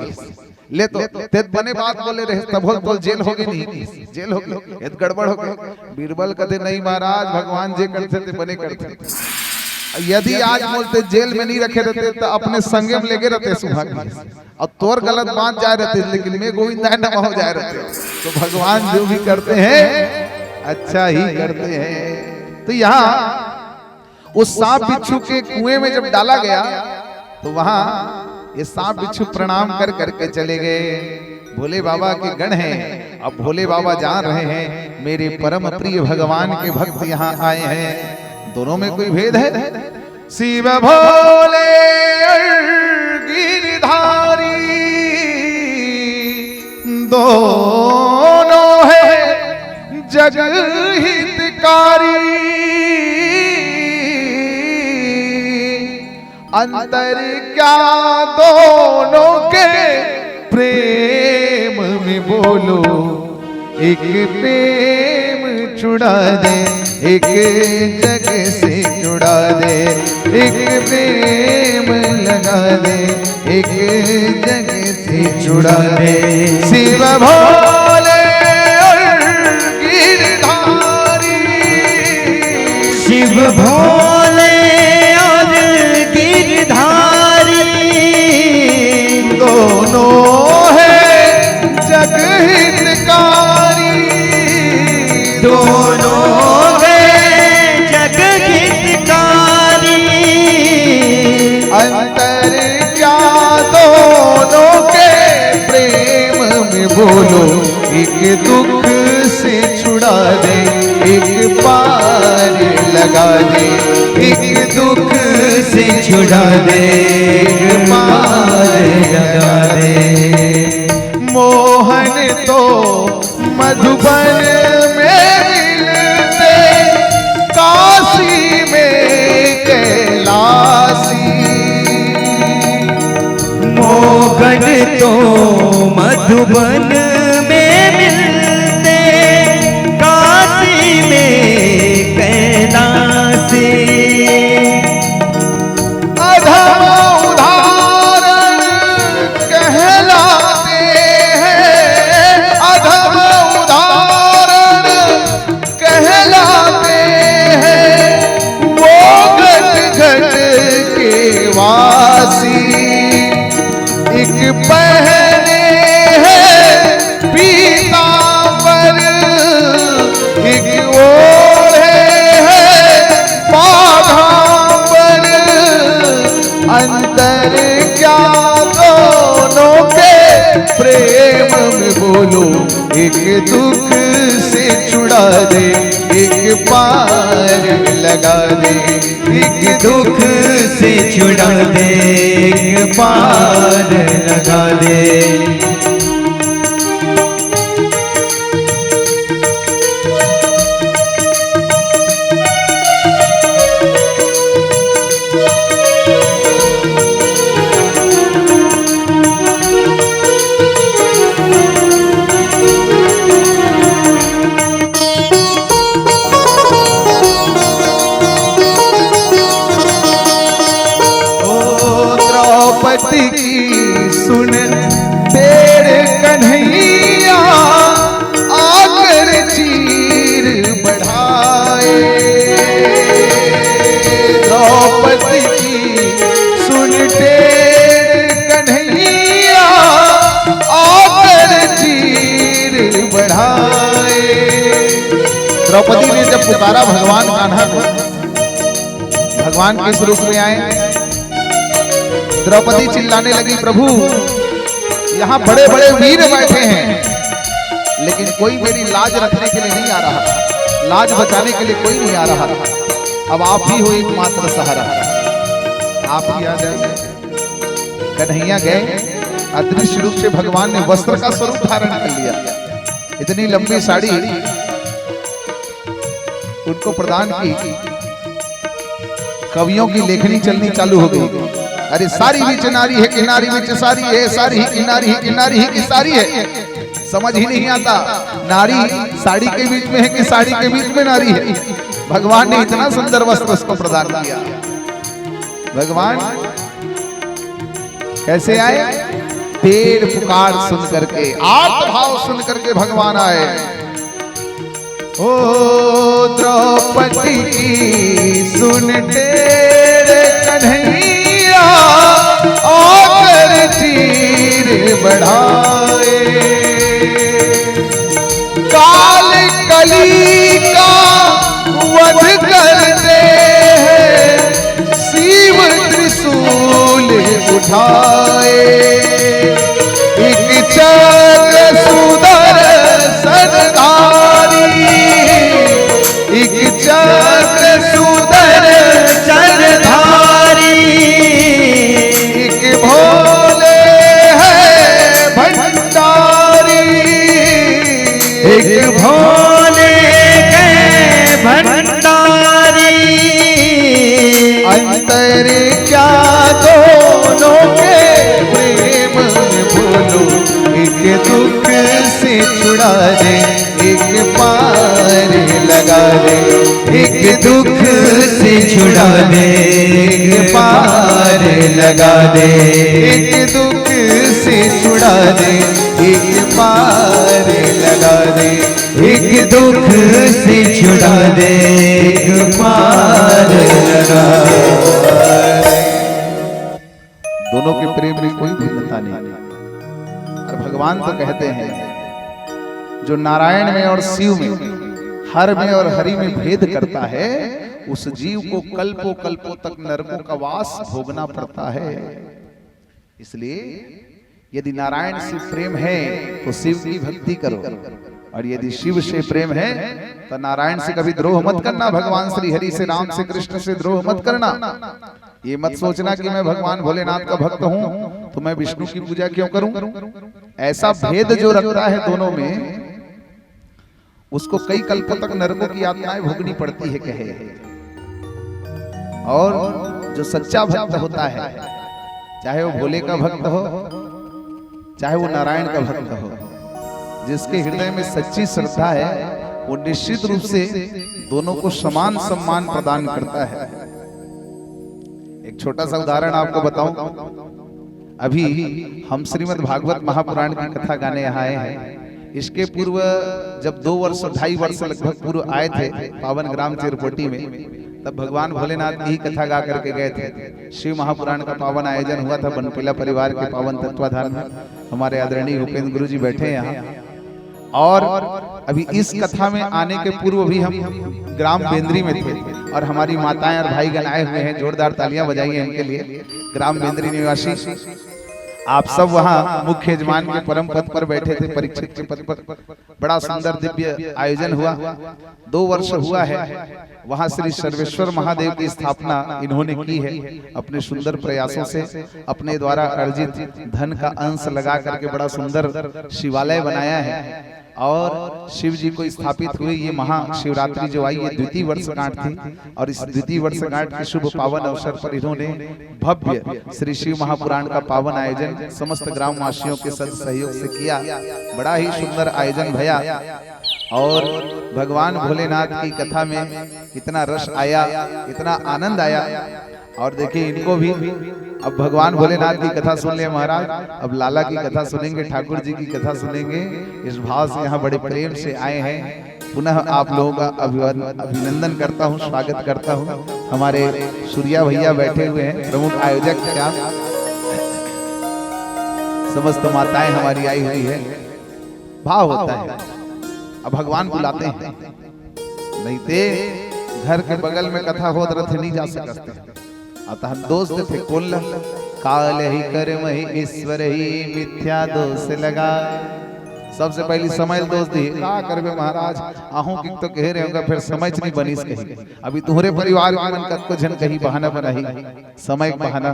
ले तो ते बने बात बोले रहे तब तो जेल हो गई, नहीं जेल हो गई, ये गड़बड़ हो गई। बीरबल कहते नहीं महाराज भगवान जे करते थे बने करते, यदि आज बोलते जेल में नहीं रखे रहते तो अपने संगे में लेके रहते सुहाग, और तोर गलत बात जाए रहते, लेकिन मैं गोविंदाय नमः हो जाए रहते। तो भगवान जो भी करते हैं अच्छा ही करते हैं। तो यहाँ उस सांप बिच्छू के कुएं में जब डाला गया तो वहां ये सांप बिच्छू प्रणाम कर करके चले गए। भोले बाबा के गण हैं, अब भोले बाबा जान रहे हैं मेरे परम प्रिय भगवान के भक्त यहाँ आए हैं। दोनों में कोई भेद है? शिव भोले गिरधारी दोनों है जग हितकारी, अंतर क्या दोनों के प्रेम में बोलो, एक प्रेम छुड़ा दे एक जग से जुड़ा दे, एक प्रेम लगा दे एक जग से जुड़ा दे। शिव भोले और गिरधारी, शिव भोले और गिरधारी दोनों है जग हितकारी, दोनों जग हितकारी, अंतर क्या दोनों के प्रेम में बोलो, एक दुख से छुड़ा दे एक पार लगा दे, एक दुख से छुड़ा दे एक पार लगा दे। मोहन तो मधुबन में मिलते, काशी में कैलासी, मोहन तो मधुबन में मिलते, काशी में कैलासी, अधम उदाहरण कहलाते हैं, अधम उदाहरण कहलाते हैं, वो घट घट के वासी, एक पहने हैं पीतांबर, एक ओढ़े हैं पाघांबर, अंतर क्या दोनों के प्रेम में बोलो, एक दुख से छुड़ा दे एक पार लगा दे, एक दुख से छुड़ा दे एक पार लगा दे। की सुन तेरे कन्हैया आकर चीर बढ़ाए, द्रौपदी की सुन तेरे कन्हैया आकर चीर बढ़ाए। द्रौपदी ने जब पुकारा भगवान कान्हा को, भगवान किस रूप में आए? द्रौपदी चिल्लाने लगी, प्रभु यहाँ बड़े बड़े वीर बैठे हैं, लेकिन कोई मेरी लाज रखने के लिए नहीं आ रहा, लाज बचाने के लिए कोई नहीं आ रहा। अब आप ही हो एकमात्र सहारा, आप ही आ जाइए। कन्हैया गए, अदृश्य रूप से भगवान ने वस्त्र का स्वरूप धारण कर लिया। इतनी लंबी साड़ी उनको प्रदान की, कवियों की लेखनी चलनी चालू हो गई। अरे सारी बीच नारी है कि नारी बीच सारी है, सारी ही की नारी ही की नारी ही की सारी है। समझ ही नहीं आता, नारी साड़ी के बीच में है कि साड़ी के बीच में नारी है। भगवान ने इतना सुंदर वस्त्र उसको प्रदान किया। भगवान कैसे आए? तेर पुकार सुन करके, आर्त भाव सुन करके भगवान आए। ओ द्रौपदी की सुन तेरे कन्हैया, आकर चीर बढ़ाए। काल कली का वध करते हैं, शिव त्रिशूल उठाए। एक चक्र सुदर्शनधारी, एक चक्र सुदर्शनधारी, एक भोले है भंडारी, एक भोले के भंडारी। अंतर क्या दोनों के प्रेम भूलो, एक दुख से छुड़ा दे, एक पार लगा दे। एक दुख से छुड़ा दे, एक पार लगा दे। एक दुख से छुड़ा दे, एक पार लगा दे। एक दुख से छुड़ा दे, एक पार लगा दे। दोनों के प्रेम में कोई भिन्नता नहीं। और भगवान तो कहते हैं, जो नारायण में और शिव में, हर में और हरि में भेद करता है, उस जीव को कल्पों कल्पों तक नरकों का वास भोगना पड़ता है। इसलिए यदि नारायण से प्रेम है तो शिव की भक्ति करो, और यदि शिव से प्रेम है तो नारायण से कभी द्रोह मत करना, भगवान श्री हरि से, राम से, कृष्ण से द्रोह मत करना। ये मत सोचना कि मैं भगवान भोलेनाथ का भक्त हूं तो मैं विष्णु की पूजा क्यों करूं। ऐसा भेद जो रखता है दोनों में, उसको कई कल्पों तक नरकों की यातनाएं भोगनी पड़ती है कहे। और जो सच्चा भक्त होता है, चाहे वो भोले का भक्त हो, चाहे वो नारायण का भक्त हो, जिसके हृदय में सच्ची श्रद्धा है, वो निश्चित रूप से दोनों को समान सम्मान प्रदान करता है। एक छोटा सा उदाहरण आपको बताऊं। अभी हम श्रीमद् भागवत महापुराण की कथा गाने यहाँ आए हैं। इसके पूर्व जब 2 वर्ष 2.5 वर्ष लगभग पूर्व आए थे पावन ग्राम चिरपोटी में, तब भगवान भोलेनाथ की ही कथा गा करके गए थे। शिव महापुराण का पावन आयोजन हुआ था बनपीला परिवार के पावन तत्वाधान में। हमारे आदरणीय भूपेंद्र गुरु जी बैठे हैं यहाँ। और अभी इस कथा में आने के पूर्व भी हम ग्राम बेंद्री में थे, और हमारी माताएं और भाईगण आए हुए हैं। जोरदार तालियां बजाइए इनके लिए। ग्राम बेंद्री निवासी आप सब वहां मुख्य यजमान के परम पद पर बैठे थे, परीक्षित के पद पर। बड़ा सुंदर दिव्य आयोजन हुआ। 2 वर्ष हुआ है वहां श्री सर्वेश्वर महादेव की स्थापना इन्होंने की है। अपने सुंदर प्रयासों से, अपने द्वारा अर्जित धन का अंश लगा करके बड़ा सुंदर शिवालय बनाया है। और शिव जी को स्थापित हुई ये महाशिवरात्रि जो आई, ये द्वितीय वर्षगांठ थी। और इस द्वितीय वर्षगांठ के शुभ पावन अवसर पर इन्होंने भव्य श्री शिव महापुराण का पावन आयोजन समस्त ग्रामवासियों के सहयोग से किया। बड़ा ही सुंदर आयोजन भया। और भगवान भोलेनाथ की कथा में इतना रस आया, इतना आनंद आया। और देखिए इनको भी अब भगवान भोलेनाथ की कथा सुन ले महाराज, अब लाला की कथा सुनेंगे, ठाकुर जी की कथा सुनेंगे। इस भाव से यहाँ बड़े प्रेम से आए हैं। पुनः आप लोगों का अभिनंदन करता हूँ, स्वागत करता हूँ। हमारे सूर्या भैया बैठे हुए हैं, प्रमुख आयोजक क्या, समस्त माताएं हमारी आई हुई है। भाव होता है, अब भगवान बुलाते हैं, नहीं ते घर के बगल में कथा हो रथ नहीं जा सकते। अतः दोस्त थे कोल्ला काल ही कर्म ही ईश्वर ही मिथ्या दोष लगा। सबसे पहली समय दोष दी का करबे महाराज आहू की तो कह रहे होगा फिर समझ नहीं बनीस कही। अभी तुम्हारे परिवार के मन कत को जन कही बहाना बनाई समय बहाना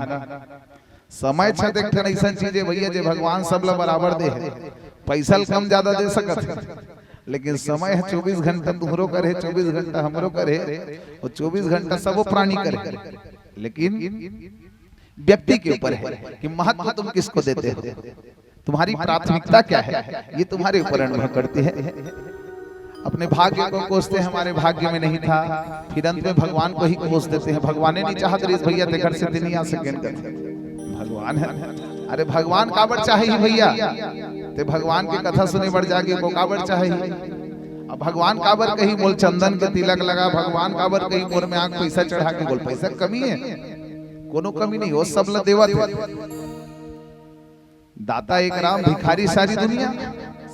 समय छ देखते ऐसा चीज है भैया जे भगवान सब ला बराबर दे है। पैसा कम ज्यादा दे सकत है लेकिन समय है 24 घंटा तुहरो करे 24 घंटा हमरो करे और 24 घंटा सब प्राणी करे। लेकिन व्यक्ति के ऊपर है कि महत्व तुम किसको देते हो, तुम्हारी प्राथमिकता क्या है ये तुम्हारे ऊपर निर्भर करती है। अपने भाग्य को कोसते हमारे भाग्य में नहीं था फिर अंत में भगवान को ही कोस देते हैं। भगवान ने नहीं चाहा तो भैया ते घर से दिन आ सेकेंड करते भगवान है। अरे भगवान काबर चाहिए भैया ते भगवान की कथा सुने बढ़ जाके वो काबर चाहिए। अब भगवान काबर कहीं बोल चंदन के तिलक लगा, भगवान काबर कहीं मोर में आंख पैसा चढ़ा के बोल पैसा कमी है कोनो कमी नहीं हो सब ला देवा थे। दाता एक राम भिखारी सारी दुनिया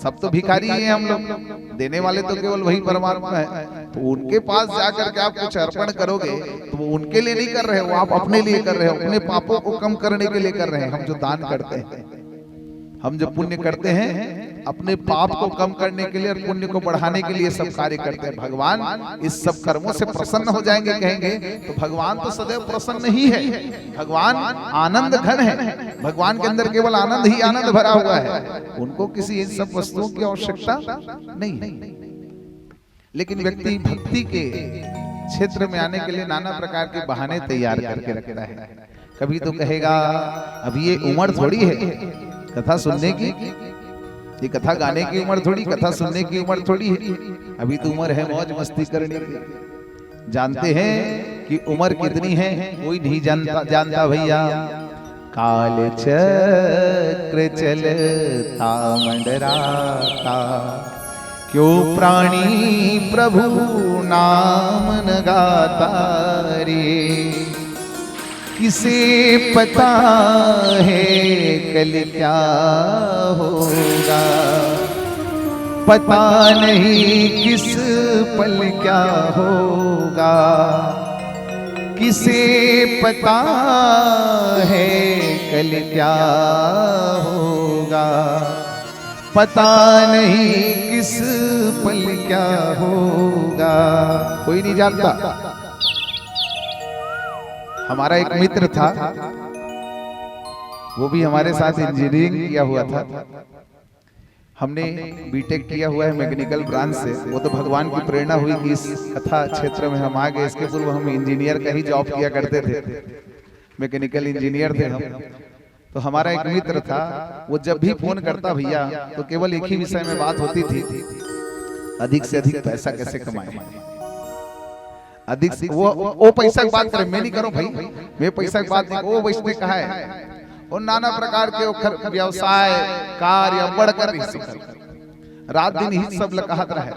सब तो भिखारी ही हैं हम लोग, देने वाले तो केवल वही परमात्मा है। तो उनके पास जाकर के आप कुछ अर्पण करोगे तो वो उनके लिए नहीं कर रहे हो, आप अपने लिए कर रहे हो, अपने पापों को कम करने के लिए कर रहे हैं। हम जो दान करते हैं हम जो पुण्य करते हैं अपने पाप को कम करने के लिए और पुण्य को बढ़ाने के लिए सब कार्य करते हैं। भगवान इस सब कर्मों से प्रसन्न हो जाएंगे कहेंगे तो भगवान तो सदैव प्रसन्न ही है। भगवान आनंद घन है, भगवान के अंदर केवल आनंद ही आनंद भरा हुआ है, उनको किसी इन सब वस्तुओं की आवश्यकता नहीं है। लेकिन व्यक्ति भक्ति के क्षेत्र में आने के लिए नाना प्रकार के बहाने तैयार करके रखता है। कभी तो कहेगा अभी ये उम्र थोड़ी है कथा सुनने की, ये कथा गाने की उम्र थोड़ी, कथा सुनने की उम्र थोड़ी है, अभी तो उम्र है मौज मस्ती करने की। जानते हैं कि उम्र कितनी है कोई नहीं जानता भैया। काल चक्र चलता मंडराता क्यों प्राणी प्रभु नाम न गाता रे। किसे पता है कल क्या होगा, पता नहीं किस पल क्या होगा। किसे पता है कल क्या होगा, पता नहीं किस पल क्या होगा। कोई नहीं जानता। हमारा एक मित्र था वो भी हमारे साथ इंजीनियरिंग किया हुआ था, हमने बीटेक किया हुआ है मैकेनिकल ब्रांच से। वो तो भगवान की प्रेरणा हुई कि इस कथा क्षेत्र में हम आ गए। इसके पूर्व हम इंजीनियर का ही जॉब किया करते थे, मैकेनिकल इंजीनियर थे हम। तो हमारा एक मित्र था वो जब भी फोन करता भैया तो केवल एक ही विषय में बात होती थी, अधिक से अधिक पैसा कैसे कमाएं। अधिक से वो पैसा की बात करे, मैं नहीं करूं भाई, मैं पैसा की बात नहीं। वो वैसे कहा है और नाना प्रकार के व्यवसाय कार्य बढ़कर रात दिन ही सब लकाहत रहे।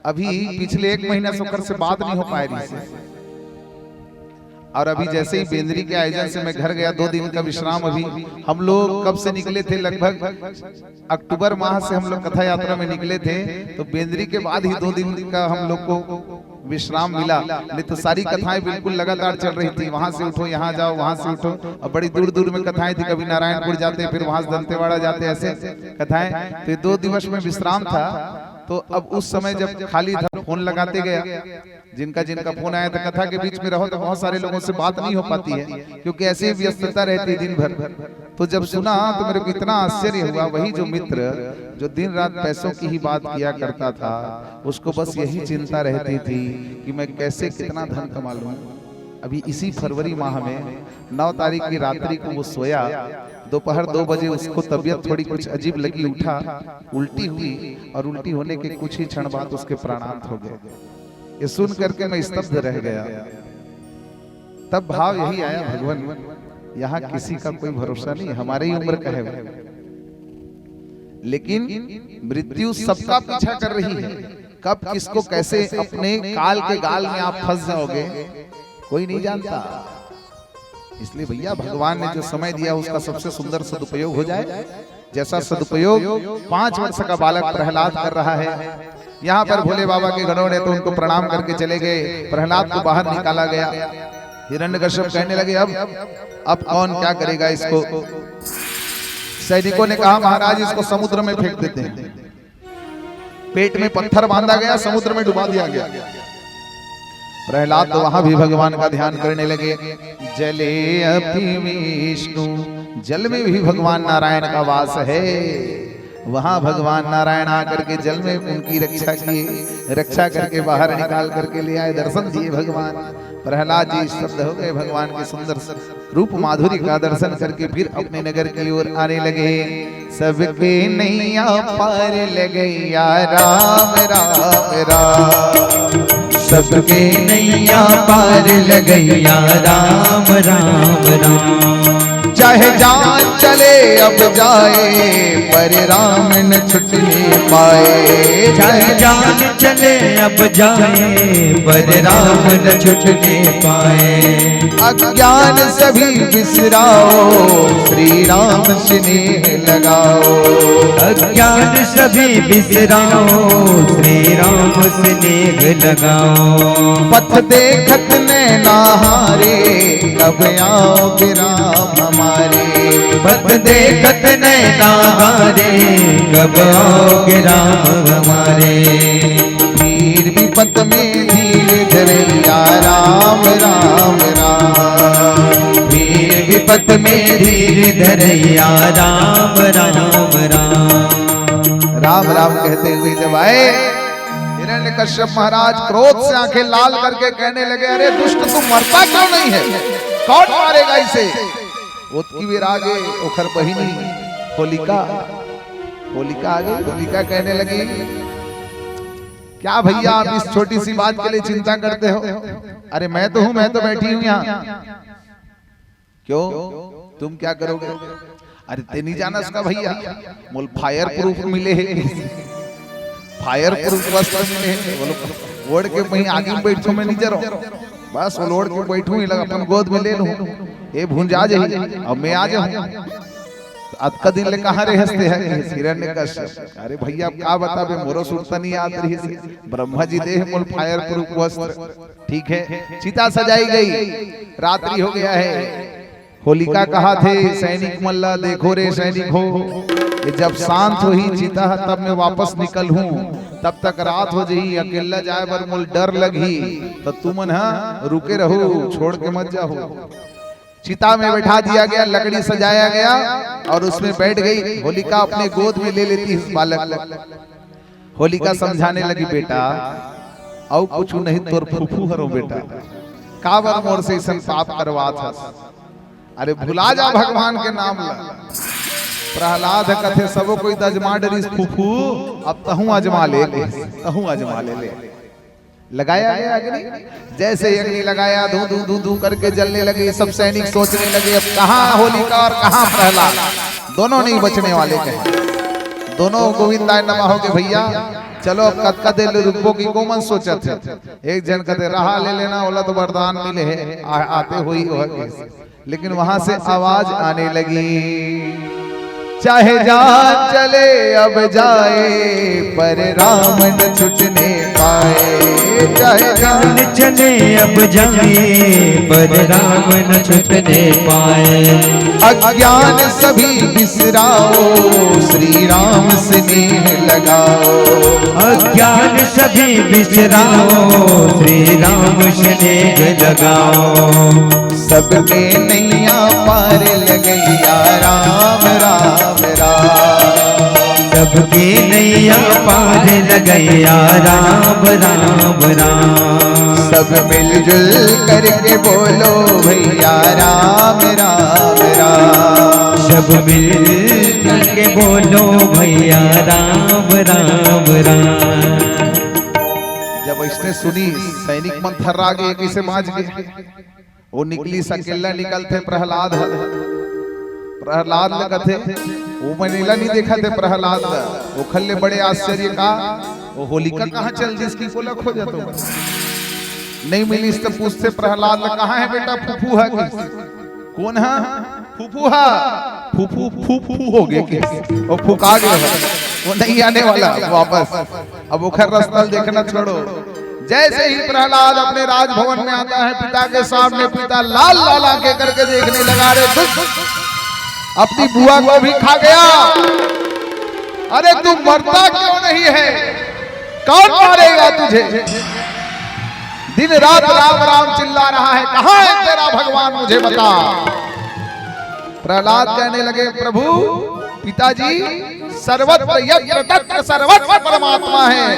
अभी पिछले 1 महीना से बात नहीं हो पाए रही से। और अभी जैसे ही बेंद्री के आयोजन से मैं घर गया 2 दिन का विश्राम। अभी हम लोग कब से निकले थे, लगभग अक्टूबर माह से हम लोग कथा यात्रा में निकले थे। तो बेंद्री के बाद ही 2 दिन का हम लोग को विश्राम मिला, नहीं तो सारी कथाएं बिल्कुल लगातार चल रही थी। वहां से उठो यहाँ जाओ, वहां से उठो, और बड़ी दूर दूर में कथाएं थी। कभी नारायणपुर जाते फिर वहां से दंतेवाड़ा जाते, ऐसे कथाएं। तो 2 दिवस में विश्राम था। तो अब उस समय जब खाली था फोन लगाते गया, जिनका जिनका फोन आया था। कथा के बीच में रहो तो बहुत सारे लोगों से बात नहीं हो पाती है क्योंकि ऐसे ही व्यस्तता रहती है दिन भर। तो जब सुना तो मेरे को इतना आश्चर्य हुआ। वही जो मित्र जो दिन रात पैसों की ही बात किया करता था, उसको बस यही चिंता रहती थी कि मैं कैसे कितना धन कमा लूं। अभी इसी फरवरी माह में 9 तारीख की रात्रि को वो सोया। दोपहर 2 बजे उसको तबीयत थोड़ी कुछ अजीब लगी, उठा, उल्टी हुई और उल्टी होने के कुछ ही क्षण बाद उसके प्राणांत हो गए। ये सुन करके मैं स्तब्ध रह गया। तब भाव यही आया, भगवान यहाँ किसी का कोई भरोसा नहीं, हमारे ही उम्र का है वो, लेकिन मृत्यु सबका पीछा कर रही है। कब किसको कैसे अपने काल के गाल में आप फंस जाओगे कोई नहीं जानता। इसलिए भैया भगवान ने जो समय दिया उसका सबसे सुंदर सदुपयोग हो जाए। जैसा सदुपयोग 5 वर्ष का बालक प्रहलाद कर रहा है। यहाँ पर भोले बाबा के गणों ने तो उनको प्रणाम करके चले गए। प्रहलाद को बाहर निकाला गया। हिरण्यकश्यप कहने लगे अब कौन क्या करेगा इसको। सैनिकों ने कहा महाराज इसको समुद्र में फेंक देते हैं। पेट में पत्थर बांधा गया, समुद्र में डुबा दिया गया। प्रहलाद तो वहां भी भगवान का ध्यान करने लगे। जले अपि विष्णु, जल में भी भगवान नारायण का वास है। वहां भगवान नारायण आकर के जल में उनकी रक्षा किए, रक्षा करके बाहर निकाल करके ले आए, दर्शन दिए भगवान। प्रहलाद जी स्तब्ध हो गए भगवान के सुंदर रूप माधुरी का दर्शन करके फिर अपने नगर की ओर आने लगे। सबके नैया पार लगे या राम राम राम, सबके नैया पार लगैया राम राम राम। चाहे जान चले अब जाए पर राम न छुटने पाए। चाहे जान चले अब जाए पर राम न छुटने पाए। अज्ञान सभी बिसराओ श्री राम स्नेह लगाओ। अज्ञान सभी बिसराओ श्री राम स्नेह लगाओ। पथ देखत नैना हारे कब आओगे राम हमारे। पथ देखत नैना हारे कब आओगे राम हमारे। वीर विपत में धीर धरैया राम राम राम। वीर विपत में धीर धरैया राम राम राम। राम राम कहते हुए जब आए हिरण्यकश्यप महाराज क्रोध से आंखें लाल करके कहने लगे अरे दुष्ट तू मरता क्यों नहीं है, कौन मारेगा इसे। उत्की वीर आगे ओखर बहिनी होलिका आगे। होलिका कहने लगी क्या भैया आप इस छोटी सी बात के लिए चिंता करते हो। अरे मैं तो हूं, मैं तो बैठी हूं यहाँ। क्यों तुम क्या करोगे। अरे ते नहीं जाना उसका भैया मोल फायर प्रूफ मिले है, फायर प्रूफ वस्त्र मिले है। बोलो ओढ़ के वहीं आगे में बैठो मैं नीचे रहो, बस वो ओढ़ के बैठूं ही लगा अपन गोद में ले लूं। ये भुंजा जाही अब मैं आ जाऊं। अतका दिन ले कहां रे हंसते हैं हिरण्यकश्यप। अरे भैया क्या बताबे मोरो सुरता नहीं याद रही। ब्रह्मा जी दे मोल फायर प्रूफ वस्त्र। ठीक है चिता सजाई गई, रात्रि हो गया है। होलिका कहा थे सैनिक मल्ला देखो रे सैनिक हो, ये जब शांत हो ही चिता तब मैं वापस निकल हूँ, तब तक रात हो जाही। अकेला जाए पर मुल डर लगी तो तुमन रुके रहो, छोड़ के मत जाओ। चिता में बैठा दिया गया, लकड़ी सजाया गया और उसमें बैठ गई। होलिका अपने गोद में ले लेती इस बालक। होलिका समझाने लगी बेटा और कुछ नहीं तोर फूफू हरो बेटा, काबर मोर से सन पाप करवा था। अरे भुला जा भगवान के नाम ला। प्रहलाद कथे सबो कोई अजमा डरिस फूफू, अब तहू अजमा ले, तहू अजमा ले। लगाया गया अग्नि, जैसे अग्नि लगाया धू धू धू धू करके जलने लगे। सब सैनिक सोचने लगे अब कहाँ होलिका और कहाँ प्रहलाद, दोनों नहीं बचने वाले कहे। दोनों गोविंदाय नमः हो गए भैया चलो अब कतका दे रुपो की कोमन सोचा थे। एक जन कहते रहा ले लेना बोला तो वरदान मिले है आते हुई। लेकिन वहां से आवाज आने लगी चाहे जान चले अब जाए पर राम न छुटने पाए। चाहे जान चले अब जाए पर राम न छुटने पाए। अज्ञान सभी बिसराओ श्री राम स्नेह लगाओ। अज्ञान सभी बिसराओ श्री राम स्नेह लगाओ। सबके नैया पार लगैया राम राम राम। सबके नैया पार लगैया राम राम राम। सब मिलजुल करके बोलो भैया राम राम राम। सब मिल करके बोलो भैया राम राम राम। जब इसने सुनी सैनिक मन थर्रा गए, किसे माज गए। वो निकली सकेला निकलते प्रहलाद लगते वो मैंने नहीं देखा थे प्रहलाद वो खल्ले बड़े आश्चर्य का वो होलिका कहाँ चल जिसकी को लख हो जाता नहीं मिली। इस तो पूछते प्रहलाद कहाँ है बेटा, फूफू है कौन है फूफू है, फूफू फूफू हो गए वो फूका गए वो नहीं आने वाला वापस। अब उखर रस्तल देखना छोड़ो, जैसे ही प्रहलाद अपने राजभवन में आता है, पिता के सामने पिता लाल लाल आंखें करके देखने लगा, रे अपनी बुआ को भी खा गया। अरे तू मरता क्यों नहीं है? कौन मारेगा तुझे? दिन रात राम राम चिल्ला रहा है, कहां है तेरा भगवान, मुझे बता। प्रहलाद कहने लगे, प्रभु पिताजी सर्वत्र यत्र तत्र सर्वत्र परमात्मा है।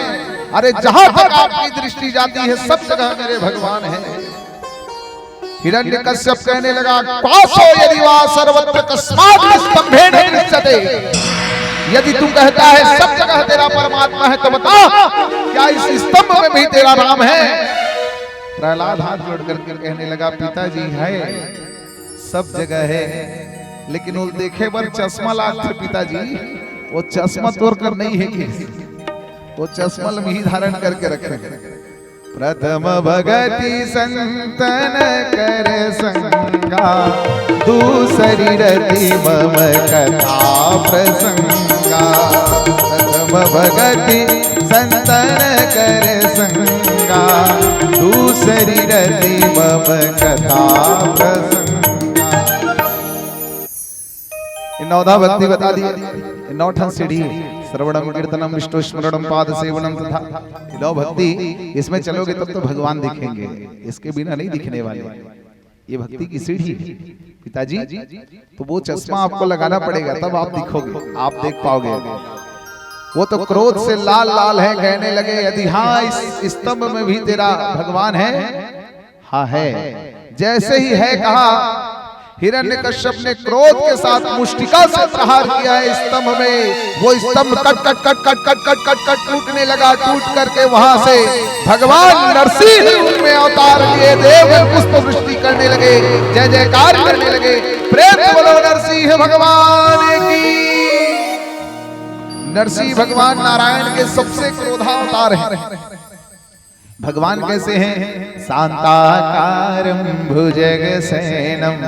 अरे जहां तक आपकी दृष्टि जाती है सब जगह मेरे भगवान है। हिरण्यकश्यप कहने लगा, कासो यदि वा सर्वत्र कस्मात् स्तंभेन दृश्यते। यदि तू कहता है सब जगह तेरा परमात्मा है तो बता, क्या इस स्तंभ में भी तेरा नाम है? प्रहलाद हाथ जोड़ करके कहने लगा, पिताजी है, सब जगह है, लेकिन वो देखे पर चश्मा लाग थे पिताजी, वो चश्मा तोड़ कर नहीं है कि वो चश्मा में ही धारण करके रखे। प्रथम भगति संतन कर संगा, दूसरी रति मम कथा प्रसंगा। प्रथम भगति संतन कर संगा, दूसरी रति मम कथा प्रसंगा। नौधा भक्ति बता दी, नौठन सीढ़ी, श्रवणम कीर्तनम विष्णु स्मरणम पाद सेवनम तथा नौ भक्ति। इसमें चलोगे तब तो भगवान दिखेंगे, इसके बिना नहीं दिखने वाले। ये भक्ति की सीढ़ी पिताजी, तो वो चश्मा आपको लगाना पड़ेगा तब आप दिखोगे, आप देख पाओगे। वो तो क्रोध से लाल लाल है, कहने लगे, यदि हाँ इस स्तंभ में भी तेरा भगवान है? हाँ है। जैसे ही है कहा, हिरण्यकश्यप ने क्रोध के साथ मुष्टिका से प्रहार किया है स्तंभ में। वो स्तंभ cut cut cut cut cut cut cut cut टूटने लगा। टूट करके वहां से भगवान नरसिंह रूप में अवतार लिए देव पुष्प वृष्टि करने लगे, जय जयकार करने लगे। प्रेम बोलो नरसिंह भगवान की। नरसिंह भगवान नारायण के सबसे क्रोधावतार हैं। भगवान कैसे हैं? शांताकारं भुजगसेनं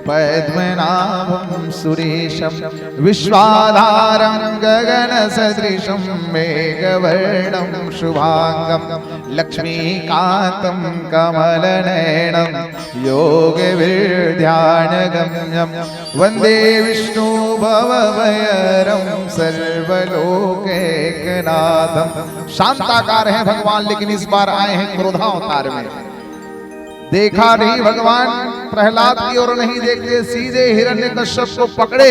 पद्मनाभं सुरेशं विश्वाधारं गगनसदृशं मेघवर्णं शुभांगं लक्ष्मीकान्तं कमलनयनं योगविद्यानगम्यं वन्दे विष्णु भवभयहरं सर्वलोकैकनाथं। शांताकार है भगवान, लेकिन इस बार आए हैं क्रोधावतार में। देखा नहीं भगवान प्रहलाद की ओर नहीं देखते, सीधे हिरण्यकश्यप को पकड़े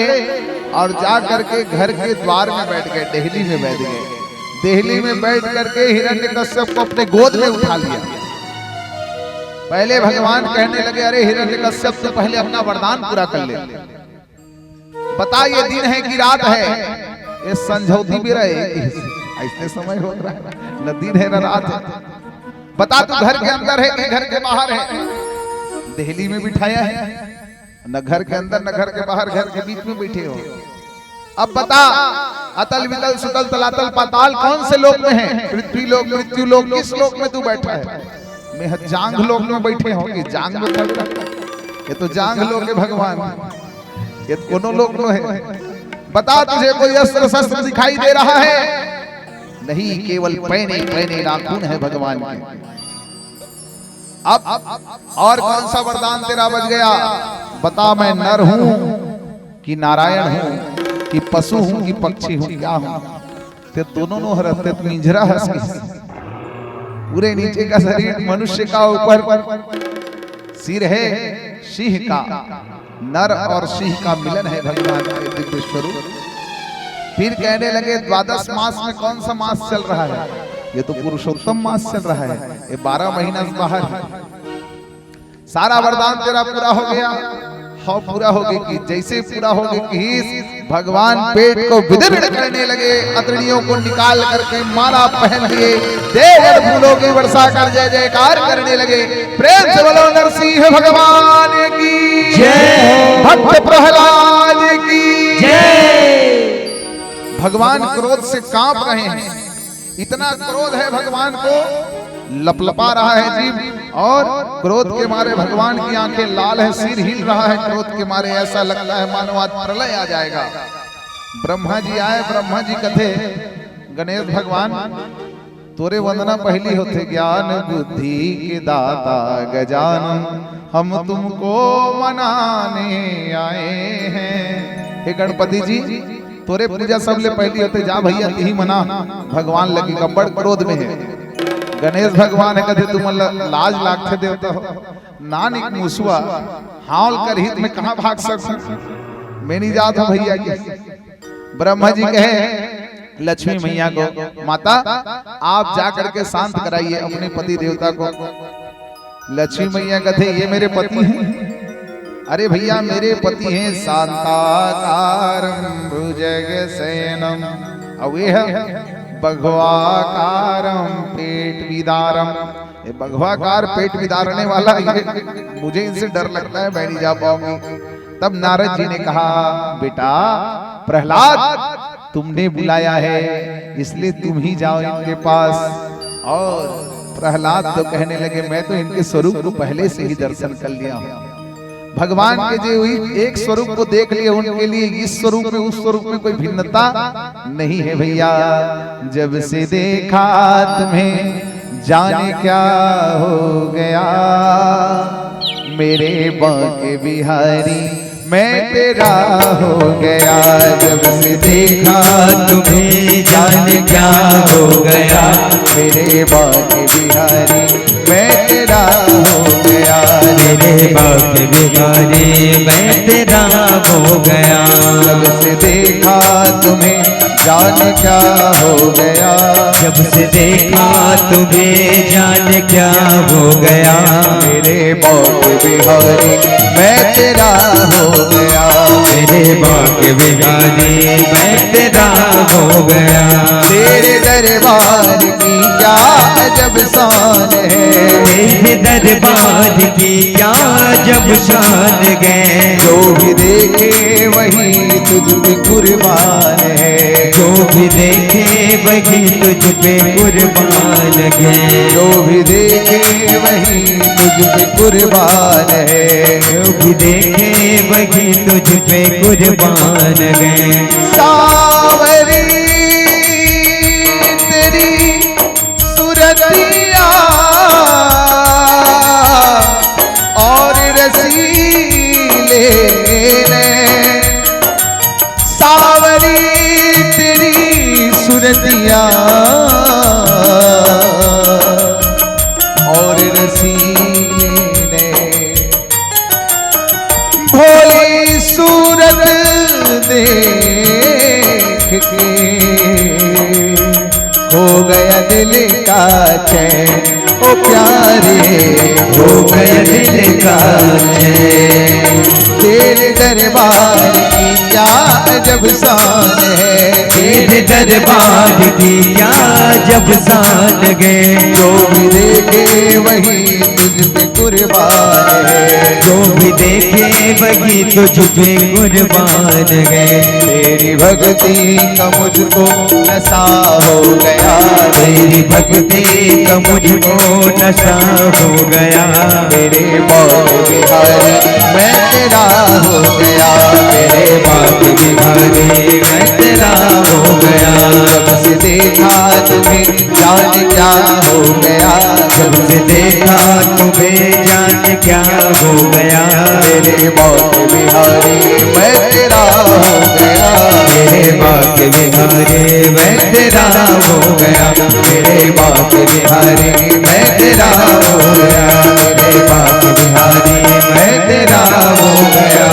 और जा करके घर के द्वार में बैठ गए, देहली में बैठ गए। देहली में बैठ करके हिरण्यकश्यप को अपने गोद में उठा लिया। पहले भगवान कहने लगे, अरे हिरण्यकश्यप तो पहले अपना वरदान पूरा कर ले, बता ये दिन है कि रात है? ये समझौती भी रहे, ऐसे समय हो रहा है, न दिन है न रात है। बता तू घर के अंदर है कि घर के बाहर है? दिल्ली में बिठाया है, न घर के अंदर न घर के बाहर, घर के बीच में बैठे हो। अब बता, अतल वितल सुतल तलातल पाताल कौन से लोक में है? पृथ्वी लोक, मृत्यु लोक, किस लोक में तू बैठा है? मैं जांग लोक में बैठे होंगे। जांग में ये तो जांग लोक है भगवान, ये कोनो लोक में है? बता तुझे कोई अस्त्र शस्त्र दिखाई दे रहा है? नहीं, केवल पैने पैने नाखून है भगवान के। अब और कौन सा वरदान तेरा बच गया? बता, मैं नर हूं कि नारायण हूं कि पशु हूं कि पक्षी हूं, क्या हूं? ते दोनों नो हरते पिंजरा हंस पूरे नीचे का शरीर मनुष्य का, ऊपर सिर है सिंह का। नर और सिंह का मिलन है भगवान के दिव्य स्वरूप। फिर कहने लगे, द्वादश मास में कौन सा मास चल रहा है? ये तो पुरुषोत्तम मास चल रहा है, ये 12 महीना से बाहर है। सारा वरदान तेरा पूरा हो गया। हाँ, पूरा हो गई कि जैसे पूरा हो गई कि भगवान पेट को विदीर्ण करने लगे, अतड़ियों को निकाल करके माला पहन लिए, देव फूलों की वर्षा कर जय जयकार करने लगे। प्रेम से बोलो नरसिंह भगवान की जय, भक्त प्रहलाद की जय। भगवान क्रोध से कांप रहे हैं, इतना क्रोध है भगवान को, लपलपा रहा है जीव, और क्रोध के मारे भगवान की आंखें लाल है, सिर हिल रहा है क्रोध के मारे। ऐसा लगता है मानो आज प्रलय आ जाएगा। ब्रह्मा जी आए, ब्रह्मा जी कथे, गणेश भगवान तोरे वंदना पहली होते ज्ञान बुद्धि के दाता गजानन हम तुमको मनाने आए हैं। हे गणपति जी तोरे पूजा सबले पहली होते जा भैया ही मना भगवान लगी का बड़ क्रोध में है। गणेश भगवान है कहते तुम लाज लागते देवता हो नानिक मुसुआ हाल कर हित में कहां भाग सकूं मैं नहीं जाता भैया के। ब्रह्मा जी कहे लक्ष्मी मैया को माता आप जा करके शांत कराइए अपने पति देवता को। लक्ष्मी मैया कहते ये मेरे पति हैं। अरे भैया मेरे पति हैं शांताकारं भुजगशयनं अवे बघवाकारं पेट विदारम। ये बघवाकार पेट विदारने वाला ये मुझे इनसे डर लगता है मैं नहीं जा पाऊंगी। तब नारद जी ने कहा बेटा प्रहलाद तुमने बुलाया है इसलिए तुम ही जाओ इनके पास। और प्रहलाद तो कहने लगे मैं तो इनके स्वरूप को पहले से ही दर्शन कर लिया हूँ। भगवान के जो एक स्वरूप को देख लिए उनके लिए इस स्वरूप में उस स्वरूप में कोई भिन्नता नहीं है भैया। जब से देखा तुम्हें जाने क्या हो गया मेरे बांके बिहारी मैं तेरा हो गया। जब से देखा तुम्हें जाने क्या हो गया मेरे बांके बिहारी मैं तेरा हो गया। मेरे बांके बिहारी मैं तेरा हो गया। जब से देखा तुम्हें जाने क्या हो गया जब से देखा तुम्हें जाने क्या हो गया मेरे बांके बिहारी मैं तेरा हो गया। मेरे बांके बिहारी मैं तेरा हो गया। तेरे दरबार की क्या अजब शान है तेरे दरबार की क्या जब शान गए जो भी देखे वही तुझ पे कुर्बान है। जो भी देखे वही तुझ पे कुर्बान गए जो भी देखे वही तुझ पे कुर्बान है। जो भी देखे वही तुझ पे कुर्बान गए। सावरी तेरी सुरतिया और रसीले सावरी तेरी सुरतिया और रसीले भोली सूरत देख के हो गया दिल का चैन ओ प्यारे हो गया दिल का चैन। तेरे दरबार की क्या अजब शान है तेरे दरबार की क्या जब शान गए जो भी देखे वही तुझ पे कुर्बान है। जो भी देखे वही तुझ पे कुर्बान गए। तेरी भक्ति का मुझको नशा हो गया तेरी भक्ति का मुझको नशा हो गया। मेरे बांके बिहारी मैं तेरा हो गया। मेरे बांके बिहारी मैं तेरा हो गया। जब से देखा तुम्हें जाने क्या हो गया जब से देखा तुम्हें जाने क्या हो गया मेरे बांके बिहारी मैं तेरा हो गया। मेरे बांके बिहारी मैं तेरा हो गया। मेरे बांके बिहारी मैं तेरा हो गया। मेरे बांके बिहारी मैं तेरा हो गया।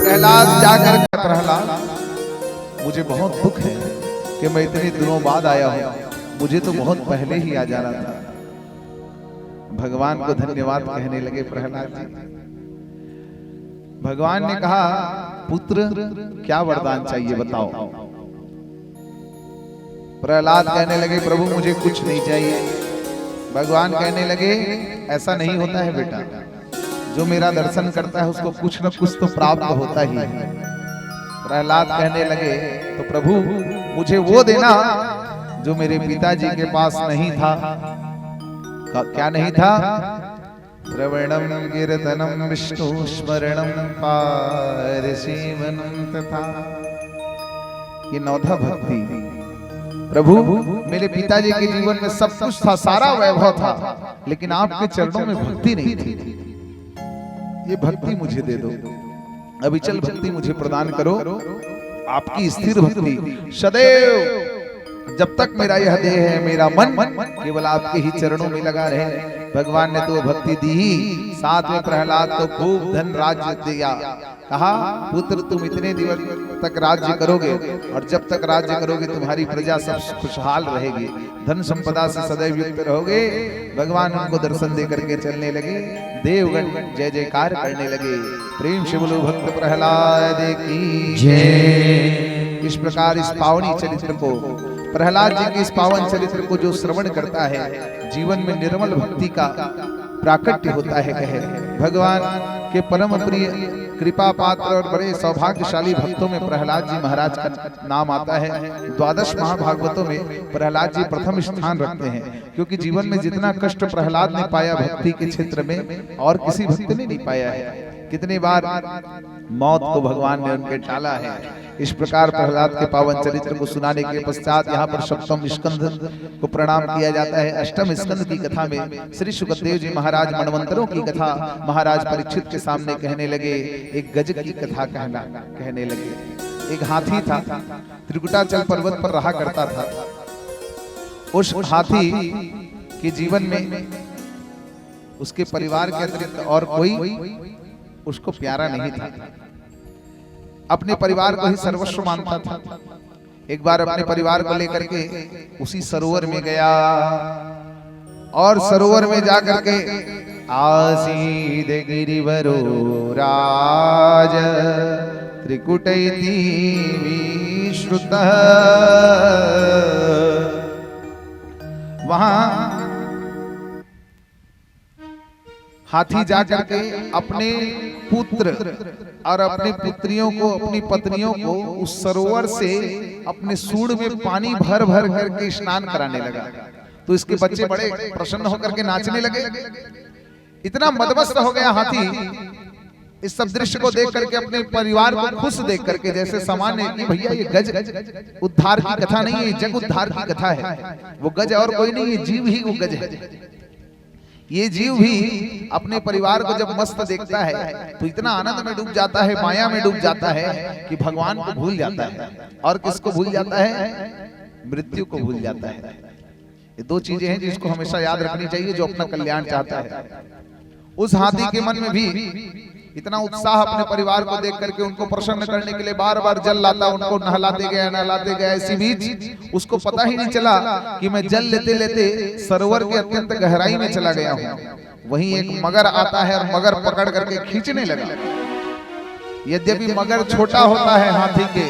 प्रहलाद जाकर प्रहलाद मुझे बहुत दुख है कि मैं इतने दिनों बाद आया हूँ मुझे तो बहुत पहले ही आ जाना था। भगवान को धन्यवाद कहने लगे प्रहलाद जी। भगवान ने कहा पुत्र क्या वरदान चाहिए बताओ। प्रहलाद कहने लगे प्रभु मुझे कुछ नहीं चाहिए। भगवान कहने लगे ऐसा नहीं होता है बेटा जो मेरा दर्शन करता है उसको कुछ न कुछ तो प्राप्त होता ही है। प्रहलाद कहने लगे तो प्रभु मुझे वो देना जो मेरे पिताजी के पास नहीं था। क्या नहीं था? श्रवणम कीर्तनम विष्णु स्मरणम पारसीवनं तथा। ये नौथा भक्ति प्रभु मेरे पिताजी के जीवन में सब कुछ था, सारा वैभव था, लेकिन आपके चरणों में भक्ति नहीं थी। ये भक्ति मुझे दे दो, अविचल भक्ति मुझे प्रदान करो, आपकी स्थिर भक्ति सदैव, जब तक मेरा यह देह है, मेरा मन केवल आपके ही चरणों में लगा रहे। भगवान ने तो भक्ति दी ही। साथ में प्रहलाद को खूब धन राज्य दिया, कहा पुत्र तुम इतने दिवस तक राज्य करोगे, और जब तक राज्य करोगे तुम्हारी प्रजा सब खुशहाल रहेगी, धन संपदा से सदैव युक्त रहोगे। भगवान उनको दर्शन दे करके चलने लगे। देवगण जय जयकार करने लगे। प्रेम से बोलो भक्त प्रहलाद की जय। इस प्रकार इस पावनी चरित्र को, प्रहलाद जी के इस पावन चरित्र को जो श्रवण करता है, जीवन में निर्मल भक्ति का प्राकट्य होता है। कहे भगवान के परम प्रिय कृपा पात्र और बड़े सौभाग्यशाली भक्तों में प्रहलाद जी महाराज का नाम आता है। 12 महाभागवतों में प्रहलाद जी प्रथम स्थान रखते हैं, क्योंकि जीवन में जितना कष्ट प्रहलाद ने पाया भक्ति के क्षेत्र में, और किसी भक्त ने नहीं पाया है। कितने बार मौत को भगवान ने उनके टाला है। इस प्रकार प्रहलाद के पावन चरित्र को सुनाने के पश्चात यहाँ पर सप्तम स्कंद को प्रणाम किया जाता है। अष्टम स्कंद की कथा में श्री सुखदेव जी महाराज मनवंतरों की कथा महाराज परीक्षित के सामने कहने लगे। एक गज की कथा कहने लगे। एक हाथी था, त्रिकुटाचल पर्वत पर रहा करता था। उस हाथी के जीवन में उसके परिवार के अतिरिक्त और कोई उसको प्यारा नहीं था। अपने परिवार को ही सर्वस्व मानता था। एक बार अपने परिवार को लेकर के उसी सरोवर में गया, और सरोवर में जाकर के आसीद गिरिवरो राज त्रिकुटैति विश्रुतः, वहां हाथी जाकर के अपने पुत्र और अपनी पुत्रियों को, अपनी पत्नियों को उस सरोवर से अपने सूंड में पानी भर भर करके स्नान कराने लगा। तो इसके बच्चे बड़े प्रसन्न होकर के नाचने लगे। इतना मदमस्त हो गया हाथी इस सब दृश्य को देख करके, अपने परिवार को खुश देख करके, जैसे सामान्य कि भैया ये गज उद्धार की कथा नहीं है, जग उद्धार की कथा है। वो गज और कोई नहीं है, जीव ही वो गज है। ये जीव भी अपने परिवार को जब मस्त देखता है तो इतना आनंद में डूब जाता है, माया में डूब जाता है कि भगवान को भूल जाता है। और किसको भूल जाता है? मृत्यु को भूल जाता है। ये दो चीजें हैं जिसको हमेशा याद रखनी चाहिए जो अपना कल्याण चाहता है। उस हाथी के मन में भी इतना उत्साह अपने परिवार को देख करके उनको प्रसन्न करने के लिए बार बार जल लाता, उनको नहलाते गया। इसी बीच उसको पता ही नहीं चला कि मैं जल लेते लेते सरोवर के अत्यंत गहराई में चला गया हूँ। वहीं एक मगर आता है और मगर पकड़ करके खींचने लगा। यद्यपि मगर छोटा होता है हाथी के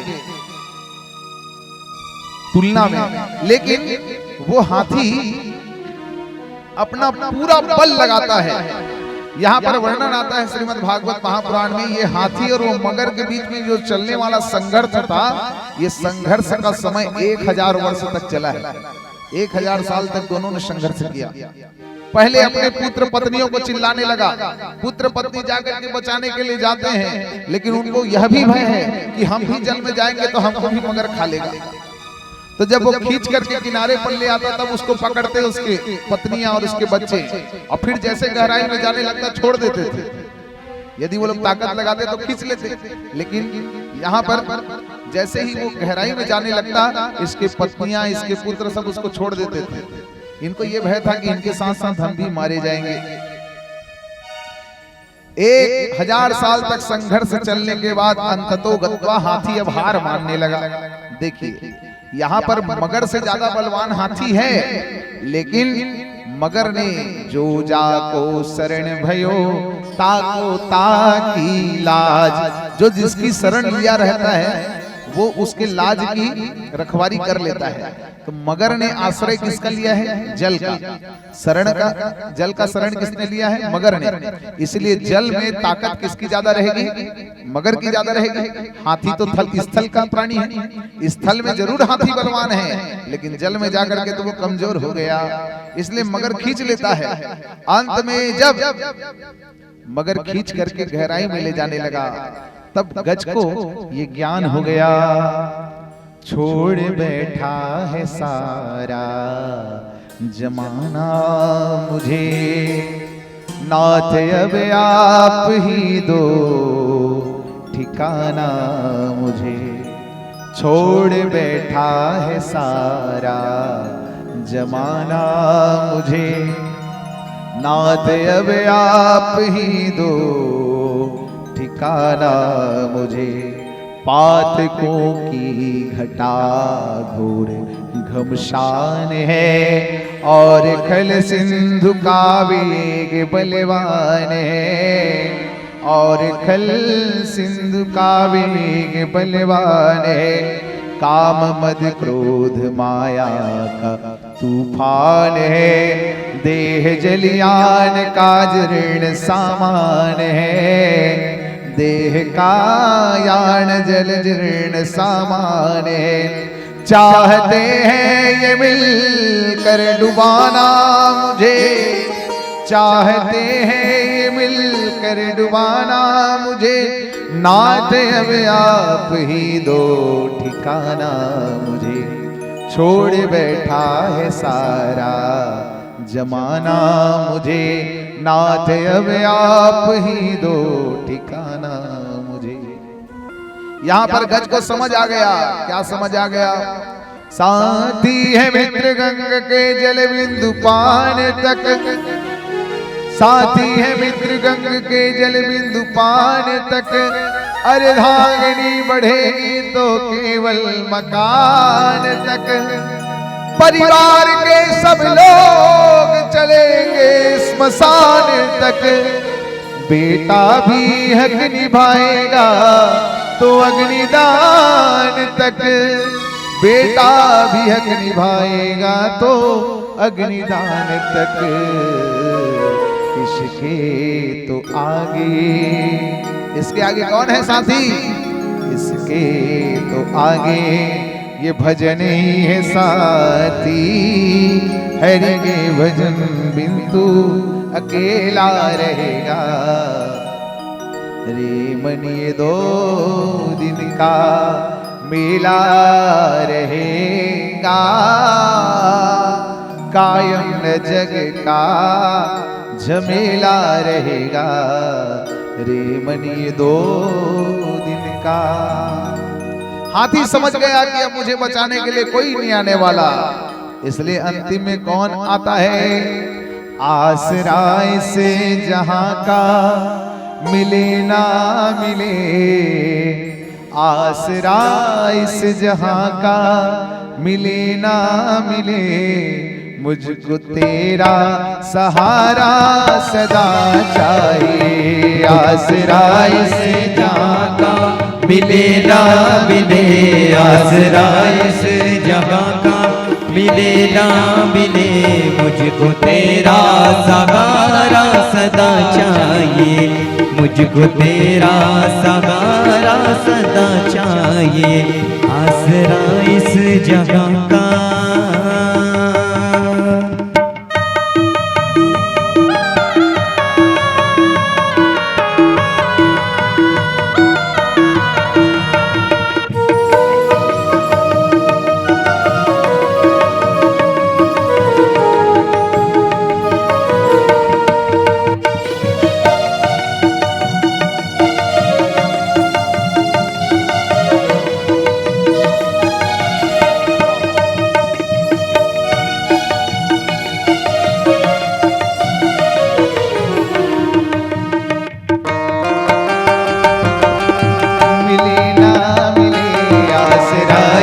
तुलना में, लेकिन वो हाथी अपना पूरा बल लगाता है। यहाँ पर वर्णन आता है श्रीमद् भागवत महापुराण में, ये हाथी और वो मगर के बीच में जो चलने वाला संघर्ष था, ये संघर्ष का समय 1000 वर्ष तक चला है। 1000 साल तक दोनों ने संघर्ष किया। पहले अपने पुत्र पत्नियों को चिल्लाने लगा। पुत्र पत्नी जाकर के बचाने के लिए जाते हैं, लेकिन उनको यह भी भय है कि हम भी जल में जाएंगे तो हमको भी मगर खा लेगा। तो जब वो खींच करके किनारे पर ले आता तब उसको पकड़ते उसके पत्नियां और उसके बच्चे, और फिर जैसे गहराई में जाने लगता छोड़ देते थे। यदि वो लोग ताकत लगाते तो खींच लेते, लेकिन यहाँ पर जैसे ही वो गहराई में जाने लगता, इसके पत्नियां, इसके पुत्र सब उसको छोड़ देते थे। इनको ये भय था कि इनके साथ साथ हम भी मारे जाएंगे। 1000 साल तक संघर्ष चलने के बाद अंततो गत्वा हाथी अब हार मानने लगा। देखिए यहाँ पर मगर से ज्यादा बलवान हाथी है, लेकिन मगर ने जो जाको शरण भयो ताको ताकी लाज, जो जिसकी शरण लिया रहता है वो उसके लाज की रखवारी कर लेता है। तो मगर ने आश्रय किसका लिया है? जल का। शरण का, जल का शरण किसने लिया है? मगर ने। इसलिए जल में ताकत किसकी ज्यादा रहेगी? मगर की ज्यादा रहेगी। हाथी तो स्थल का प्राणी है, स्थल में जरूर हाथी बलवान है, लेकिन जल में जाकर के तो वो कमजोर हो गया, इसलिए मगर खींच लेता है। अंत में जब मगर खींच करके गहराई में ले जाने लगा, तब गज को ये ज्ञान हो गया। छोड़ बैठा है सारा जमाना मुझे, नाथ अब आप ही दो ठिकाना मुझे। छोड़ बैठा है सारा जमाना मुझे, नाथ अब आप ही दो ठिकाना मुझे। पातकों की घटा घोर घमशान है, और खल सिंधु का वेग बलवान है, और खल सिंधु का वेग बलवान है। काम मद क्रोध माया का तूफान है, देह जलियान का जीर्ण सामान है, देह का यान जल जीर्ण सामान है। चाहते हैं ये मिल कर डुबाना मुझे, चाहते हैं ये मिल कर डुबाना मुझे। नाथ अब आप ही दो ठिकाना मुझे, छोड़ बैठा है सारा जमाना मुझे। नाथ अब आप ही दो ठिकाना मुझे। यहां पर गज को समझ आ गया। क्या समझ आ गया? साथी है मित्र गंग के जल बिंदु पान तक, साथी है मित्र गंग के जल बिंदु पान तक। अर्धांगिनी बढ़ेगी तो केवल मकान तक। परिवार के सब लोग चलेंगे स्मशान तक। बेटा भी हक निभाएगा तो अग्निदान तक, बेटा भी हक निभाएगा तो अग्निदान तक। इसके तो आगे, इसके आगे कौन है साथी? इसके तो आगे ये भजन ही है साथी। हरि के भजन बिन तू अकेला रहेगा। रे मन ये 2 दिन का मेला रहेगा, कायम न जग का झमेला रहेगा। रे मन ये 2 दिन का। हाथी समझ गया कि अब मुझे बचाने के लिए कोई नहीं आने वाला, इसलिए अंतिम में कौन आता है? आसरा इसे जहां का मिले ना मिले, आसरा इस जहां का मिले ना मिले। मुझको तेरा सहारा सदा चाहिए। आसरा इस जहां का मिले ना मिले, आसरा इस जहां का मिले ना मिले। मुझको तेरा सहारा सदा चाहिए, मुझको तेरा सहारा सदा चाहिए। आसरा इस जहां का।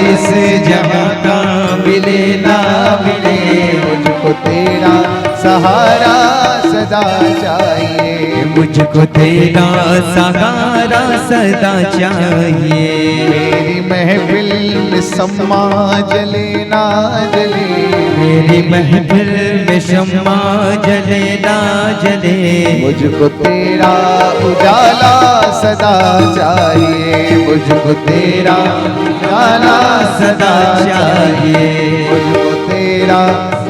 इस जहां का मिले ना मिले। मुझको तेरा सहारा सदा चाहिए, मुझको तेरा सहारा सदा चाहिए। मेरी महफिल में शम्मा जले ना जले, मेरी महफिल में शम्मा जले ना जले। मुझको तेरा उजाला सदा चाहिए, मुझको तेरा उजाला सदा चाहिए, मुझको तेरा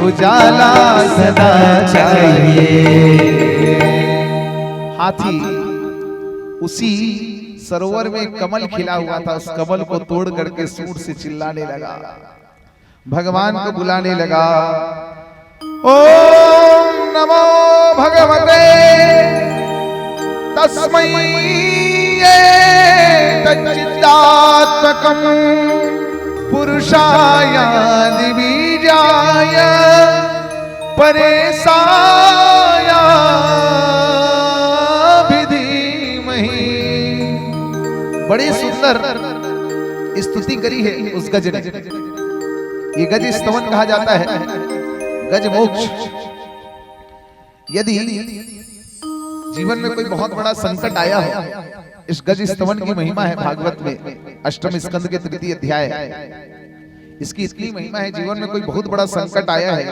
उजाला सदा चाहिए। हाथी उसी सरोवर में एक कमल खिला हुआ था, उस कमल को तोड़ करके सूंड से चिल्लाने लगा, भगवान को बुलाने लगा, ओम नमो भगवते तस्मै तच्चिदात्मकं पुरुषाय दिवीजाय परेशाय विधीमहि। बड़ी सुंदर स्तुति करी है उस गज ने। ये गज स्तवन कहा जाता है, गज मोक्ष। यदि जीवन में कोई बहुत बड़ा संकट आया हो, इस गज स्तवन की महिमा है भागवत में, अष्टम स्कंद के तृतीय अध्याय। इसकी इतनी महिमा है, जीवन में कोई बहुत बड़ा संकट आया है,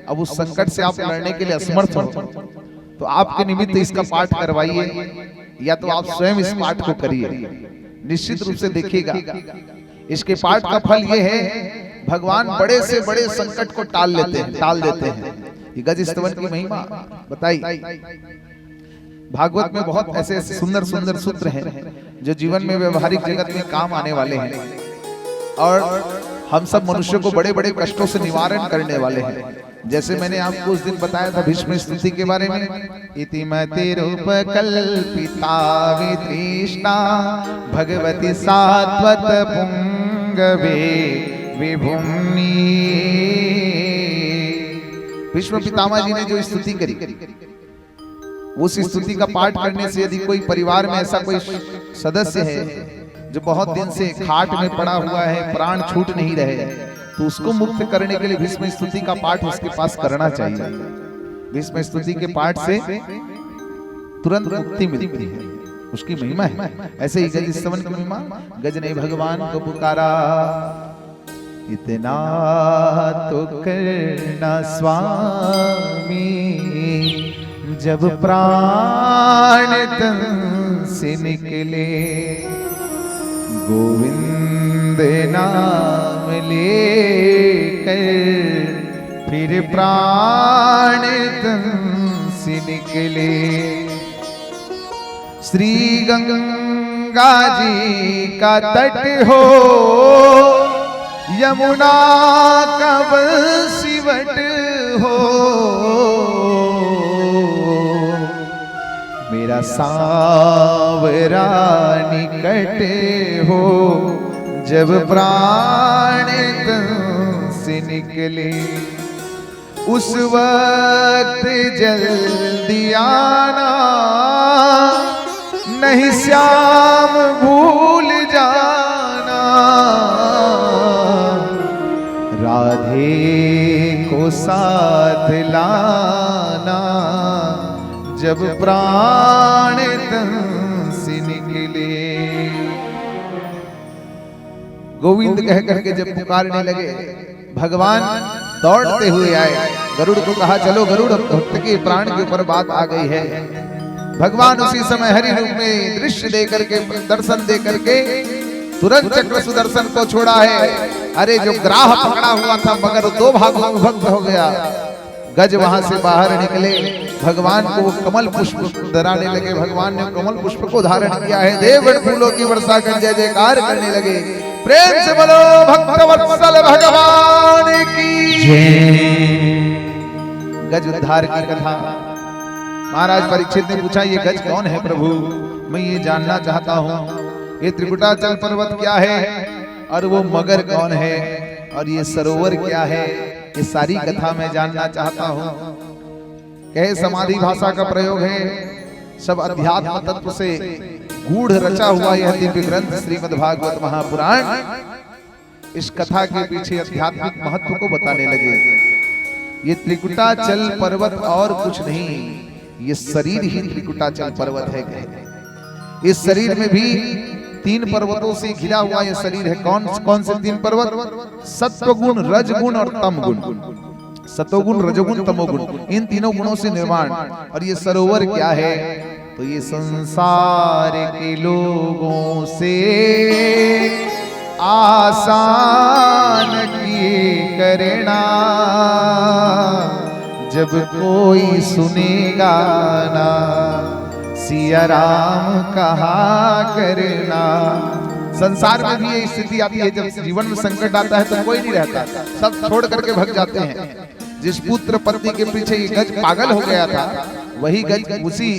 अब उस संकट से आप लड़ने के लिए असमर्थ हो तो आपके निमित्त इसका पाठ करवाइए, या तो आप स्वयं इस पाठ को करिए, निश्चित रूप से देखिएगा। इसके पाठ का फल ये है, भगवान बड़े से बड़े संकट को टाल देते हैं। ये गज स्तवन की महिमा बताई। भागवत में बहुत ऐसे ऐसे सुंदर सुंदर सूत्र हैं जो जीवन में व्यवहारिक जगत में काम आने वाले हैं, और हम सब मनुष्यों को बड़े बड़े कष्टों से निवारण करने वाले हैं। जैसे मैंने आपको उस दिन बताया था भीष्म स्तुति के बारे में, इति मति रूप कल्पिता वितृष्णा भगवती सात्वत पुंगवे विभुम्नि। भीष्म पितामह जी ने जो स्तुति करी, उस स्तुति का पाठ करने से यदि कोई परिवार में ऐसा कोई सदस्य है जो बहुत दिन से खाट में पड़ा हुआ है, प्राण छूट नहीं रहे, तो उसको मुक्त करने के लिए भीष्म स्तुति का पाठ उसके पास करना चाहिए। भीष्म स्तुति के पाठ से तुरंत मुक्ति मिलती है, उसकी महिमा है। ऐसे ही गज स्तवन की महिमा, गज ने भगवान को पुकारा, इतना तो करना स्वामी, जब प्राण तन से निकले, गोविंद नाम लेकर फिर प्राण तन से निकले। श्री गंगा जी का तट हो, यमुना का सिवट हो, मेरा सांवरा निकट हो, जब प्राण तन से निकले, उस वक्त जल्दी आना, नहीं श्याम भूल जाना, राधे को साथ लाना, जब प्राण तन से निकले। गोविंद कह करके जब पुकारने लगे, भगवान दौड़ते हुए आए, गरुड़ को कहा चलो गरुड़, भक्त के प्राण के ऊपर बात आ गई है। भगवान उसी समय हरि रूप में दृश्य दे करके, दर्शन दे करके तुरंत चक्र सुदर्शन को छोड़ा है। अरे जो ग्राह पकड़ा हुआ था मगर दो भागों में विभक्त हो गया। गज वहां से बाहर निकले, भगवान को कमल पुष्प धराने लगे। भगवान ने कमल पुष्प को धारण किया है, देवगण फूलों की वर्षा कर जय जयकार करने लगे। प्रेम से बोलो भक्त वत्सल भगवान की जय। गज उद्धार की कथा। महाराज परीक्षित ने पूछा, ये गज कौन है प्रभु? मैं ये जानना चाहता हूँ। ये त्रिकुटाचल पर्वत क्या है, और वो मगर कौन है, और ये सरोवर क्या है, ये सारी कथा मैं जानना चाहता हूँ। कहे समाधि भाषा का प्रयोग है, सब अध्यात्म तत्व से गूढ़ रचा हुआ यह दिव्य ग्रंथ श्रीमद् भागवत महापुराण इस कथा के पीछे आध्यात्मिक महत्व को बताने लगे। ये त्रिकुटाचल पर्वत और कुछ नहीं, ये शरीर ही त्रिकुटाचल पर्वत है। इस शरीर में भी 3 पर्वतों से घिरा हुआ यह शरीर है। कौन कौन से 3 पर्वत? सत्वगुण, रजगुण और तमगुण। सतोगुण, रजोगुण, तमोगुण, इन तीनों गुणों से निर्माण। और ये सरोवर क्या है? तो ये संसार के लोगों से आसान किए करना, जब कोई सुनेगा ना सिया राम कहा करना। संसार में भी ये स्थिति आती है, जब जीवन में संकट आता है तो कोई नहीं रहता, सब छोड़ करके भग जाते हैं। जिस पुत्र पत्नी के पीछे ये गज पागल हो गया था, वही गज उसी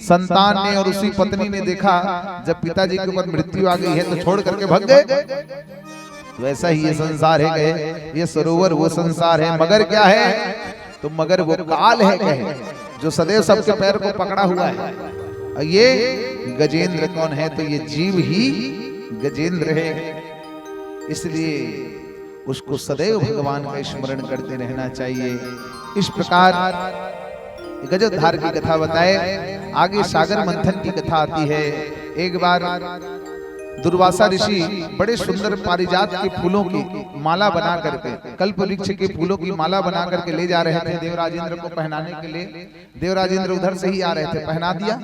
संतान ने और उसी पत्नी ने देखा जब पिताजी के ऊपर मृत्यु आ गई है तो छोड़ करके भग गए। वैसा ही ये संसार है, गए ये सरोवर वो संसार है, मगर क्या है तो मगर वो काल है कहे, जो सदैव सबके पैर को पकड़ा हुआ है। और ये गजेंद्र कौन है तो ये जीव ही गजेंद्र है, इसलिए उसको सदैव भगवान का स्मरण करते रहना चाहिए। इस प्रकार गजोद्धार की कथा बताए। आगे सागर मंथन की कथा आती है। एक बार दुर्वासा ऋषि बड़े सुंदर पारिजात के फूलों की माला बना करके, कल्प वृक्ष के फूलों की माला बना करके ले जा रहे थे देवराजेंद्र को पहनाने के लिए। देवराजेंद्र उधर से ही आ रहे थे, पहना दिया।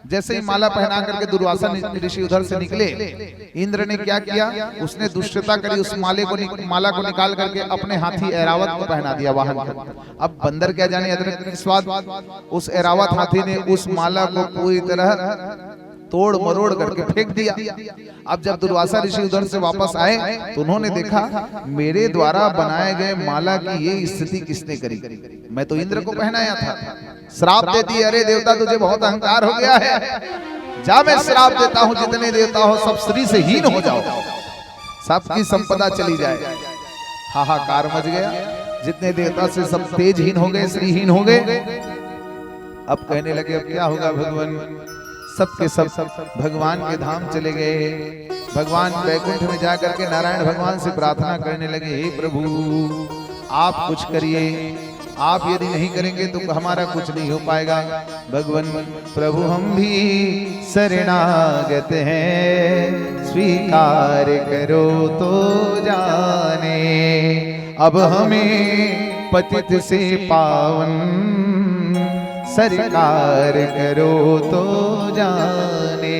जैसे ही माला पहना करके दुर्वासा ऋषि उधर से निकले, इंद्र ने क्या किया, उसने दुष्टता करी, उस माला को निकाल करके अपने हाथी ऐरावत को पहना दिया वाहन को। अब बंदर क्या जाने अदरक की स्वाद, उस ऐरावत हाथी ने उस माला को पूरी तरह तोड़ मरोड़ करके फेंक दिया। अब जब दुर्वासा ऋषि उधर से वापस आए तो उन्होंने देखा मेरे द्वारा बनाए गए माला की ये स्थिति किसने करी, मैं तो इंद्र को पहनाया था। श्राप दे दिए, अरे देवता तुझे बहुत अहंकार हो गया है, जा मैं श्राप देता हूं, जितने देवता हो सब श्री से हीन हो जाओ, सबकी संपदा चली जाए। हाहाकार मच गया, जितने देवता से सब तेजहीन हो गए, श्रीहीन हो गए। अब कहने लगे अब क्या होगा भगवान, सबके सब भगवान के धाम चले गए। भगवान वैकुंठ में जाकर के नारायण भगवान से प्रार्थना करने लगे, हे प्रभु आप कुछ करिए, आप यदि नहीं करेंगे तो हमारा कुछ नहीं हो पाएगा। भगवान प्रभु हम भी शरणागत हैं, स्वीकार करो तो जाने, अब हमें पतित से पावन सरकार करो तो जाने।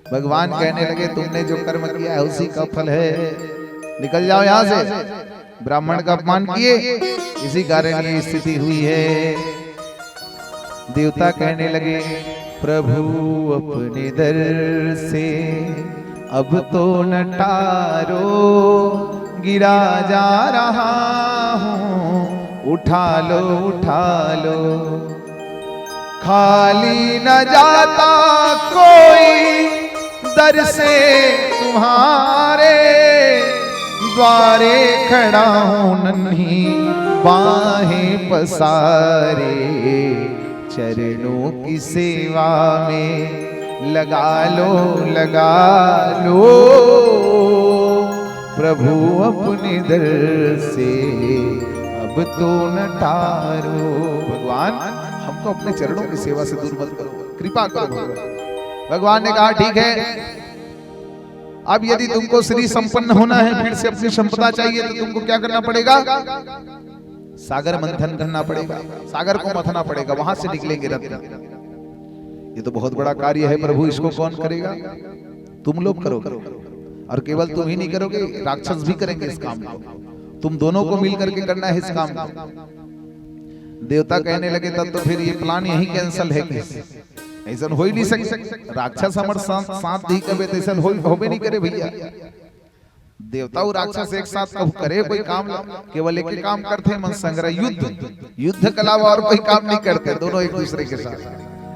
भगवान कहने लगे तुमने जो कर्म किया है उसी का फल है, निकल जाओ यहाँ से। ब्राह्मण का अपमान किए, इसी कारण ये स्थिति हुई है। देवता कहने लगे प्रभु अपने दर से अब तो न टारो, गिरा जा रहा हूँ, उठा लो उठा लो। खाली न जाता कोई दर से तुम्हारे, द्वारे खड़ा हूं नन्ही बाहें पसारे, चरणों की सेवा में लगा लो प्रभु अपने दर से अब तो न टारो। भगवान हमको अपने चरणों की सेवा से दूर मत करो, कृपा करो। भगवान ने कहा ठीक है, अब यदि तुमको श्री संपन्न होना है, फिर से अपनी संपदा चाहिए, तो तुमको क्या करना पड़ेगा, सागर मंथन करना पड़ेगा, सागर को मथना पड़ेगा, वहां से निकलेंगे रत्न। ये तो बहुत बड़ा कार्य है प्रभु, इसको कौन करेगा, तुम लोग करोगे। और केवल तुम ही नहीं करोगे, राक्षस भी करेंगे इस काम को, तुम दोनों को मिल करके करना है इस काम को। देवता कहने लगे तब तो फिर ये प्लान यही कैंसिल है, ऐसा हो ही नहीं सकता, राक्षस हमारे साथ नहीं करे तो ऐसा होबे नहीं करे भैया। देवता और राक्षस एक साथ कब करे कोई काम, केवल एक ही काम करते हैं, मन संग्रह युद्ध के अलावा और कोई काम नहीं करते, दोनों एक दूसरे के साथ,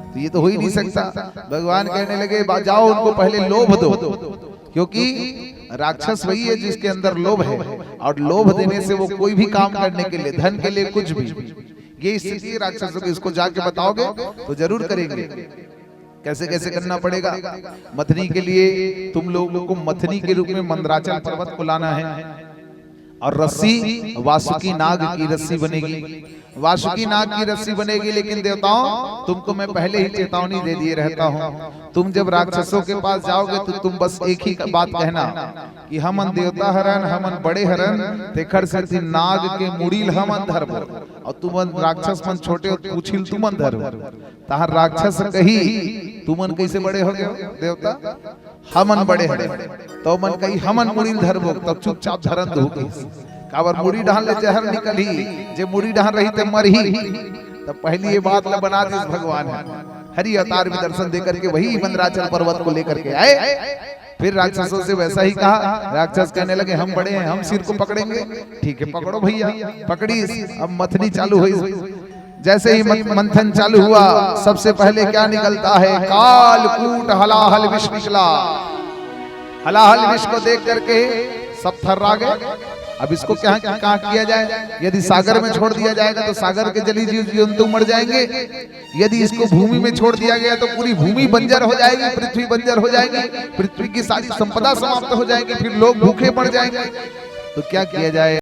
तो ये तो हो ही नहीं सकता। भगवान कहने लगे जाओ उनको पहले लोभ दो, क्योंकि राक्षस वही है जिसके अंदर लोभ है, और लोभ देने से वो कोई भी काम करने के लिए, धन के लिए कुछ भी, ये स्थिति राक्षसों की, इसको जाके बताओगे तो जरूर करेंगे। कैसे कैसे करना पड़ेगा, मथनी के लिए तुम लोगों को मथनी के रूप में मंदराचल पर्वत को लाना है, और रस्सी वासुकी नाग की रस्सी बनेगी, वासुकी नाग की रस्सी बनेगी। लेकिन देवताओं तुमको मैं पहले ही चेतावनी दे दिए रहता हूँ, तुम जब राक्षसों के पास जाओगे तो तुम बस एक ही बात कहना कि हमन देवता हरन, हमन बड़े हरन, तेखर से नाग के मुड़ील हमन धरब, और तुमन राक्षस मन छोटे पूछिल तुमन धरब। ताहर राक्षस कही तुमन कैसे बड़े हो गए देवता, हमन बड़े हरे, तो मन कही हमन मुड़ील धरबो, तब चुपचाप धरन धोगी। काबर मुड़ी डाल ले जहर निकली, जे मुड़ी डाल रही ते मर ही, तब पहली ये बात ल बना दी भगवान है। हरि अवतार में दर्शन देकर के वही मंदराचल पर्वत को लेकर के आए। फिर राक्षसों से वैसा ही कहा। राक्षस कहने लगे हम बड़े हैं, हम सिर को पकड़ेंगे। ठीक है पकड़ो भैया। पकड़ी, अब मथनी चालू हुई। जैसे ही मंथन चालू हुआ, सबसे पहले क्या निकलता है? कालकूट हलाहल विष निकला। हलाहल विष को देख करके सब थर्रा गए। अब इसको क्या किया जाए? यदि सागर में छोड़ दिया जाएगा तो सागर के जली जीव जंतु मर जाएंगे। यदि इसको भूमि में छोड़ दिया गया तो पूरी भूमि बंजर हो जाएगी, पृथ्वी बंजर हो जाएगी, पृथ्वी की सारी संपदा समाप्त हो जाएगी, फिर लोग भूखे मर जाएंगे। तो क्या किया जाए?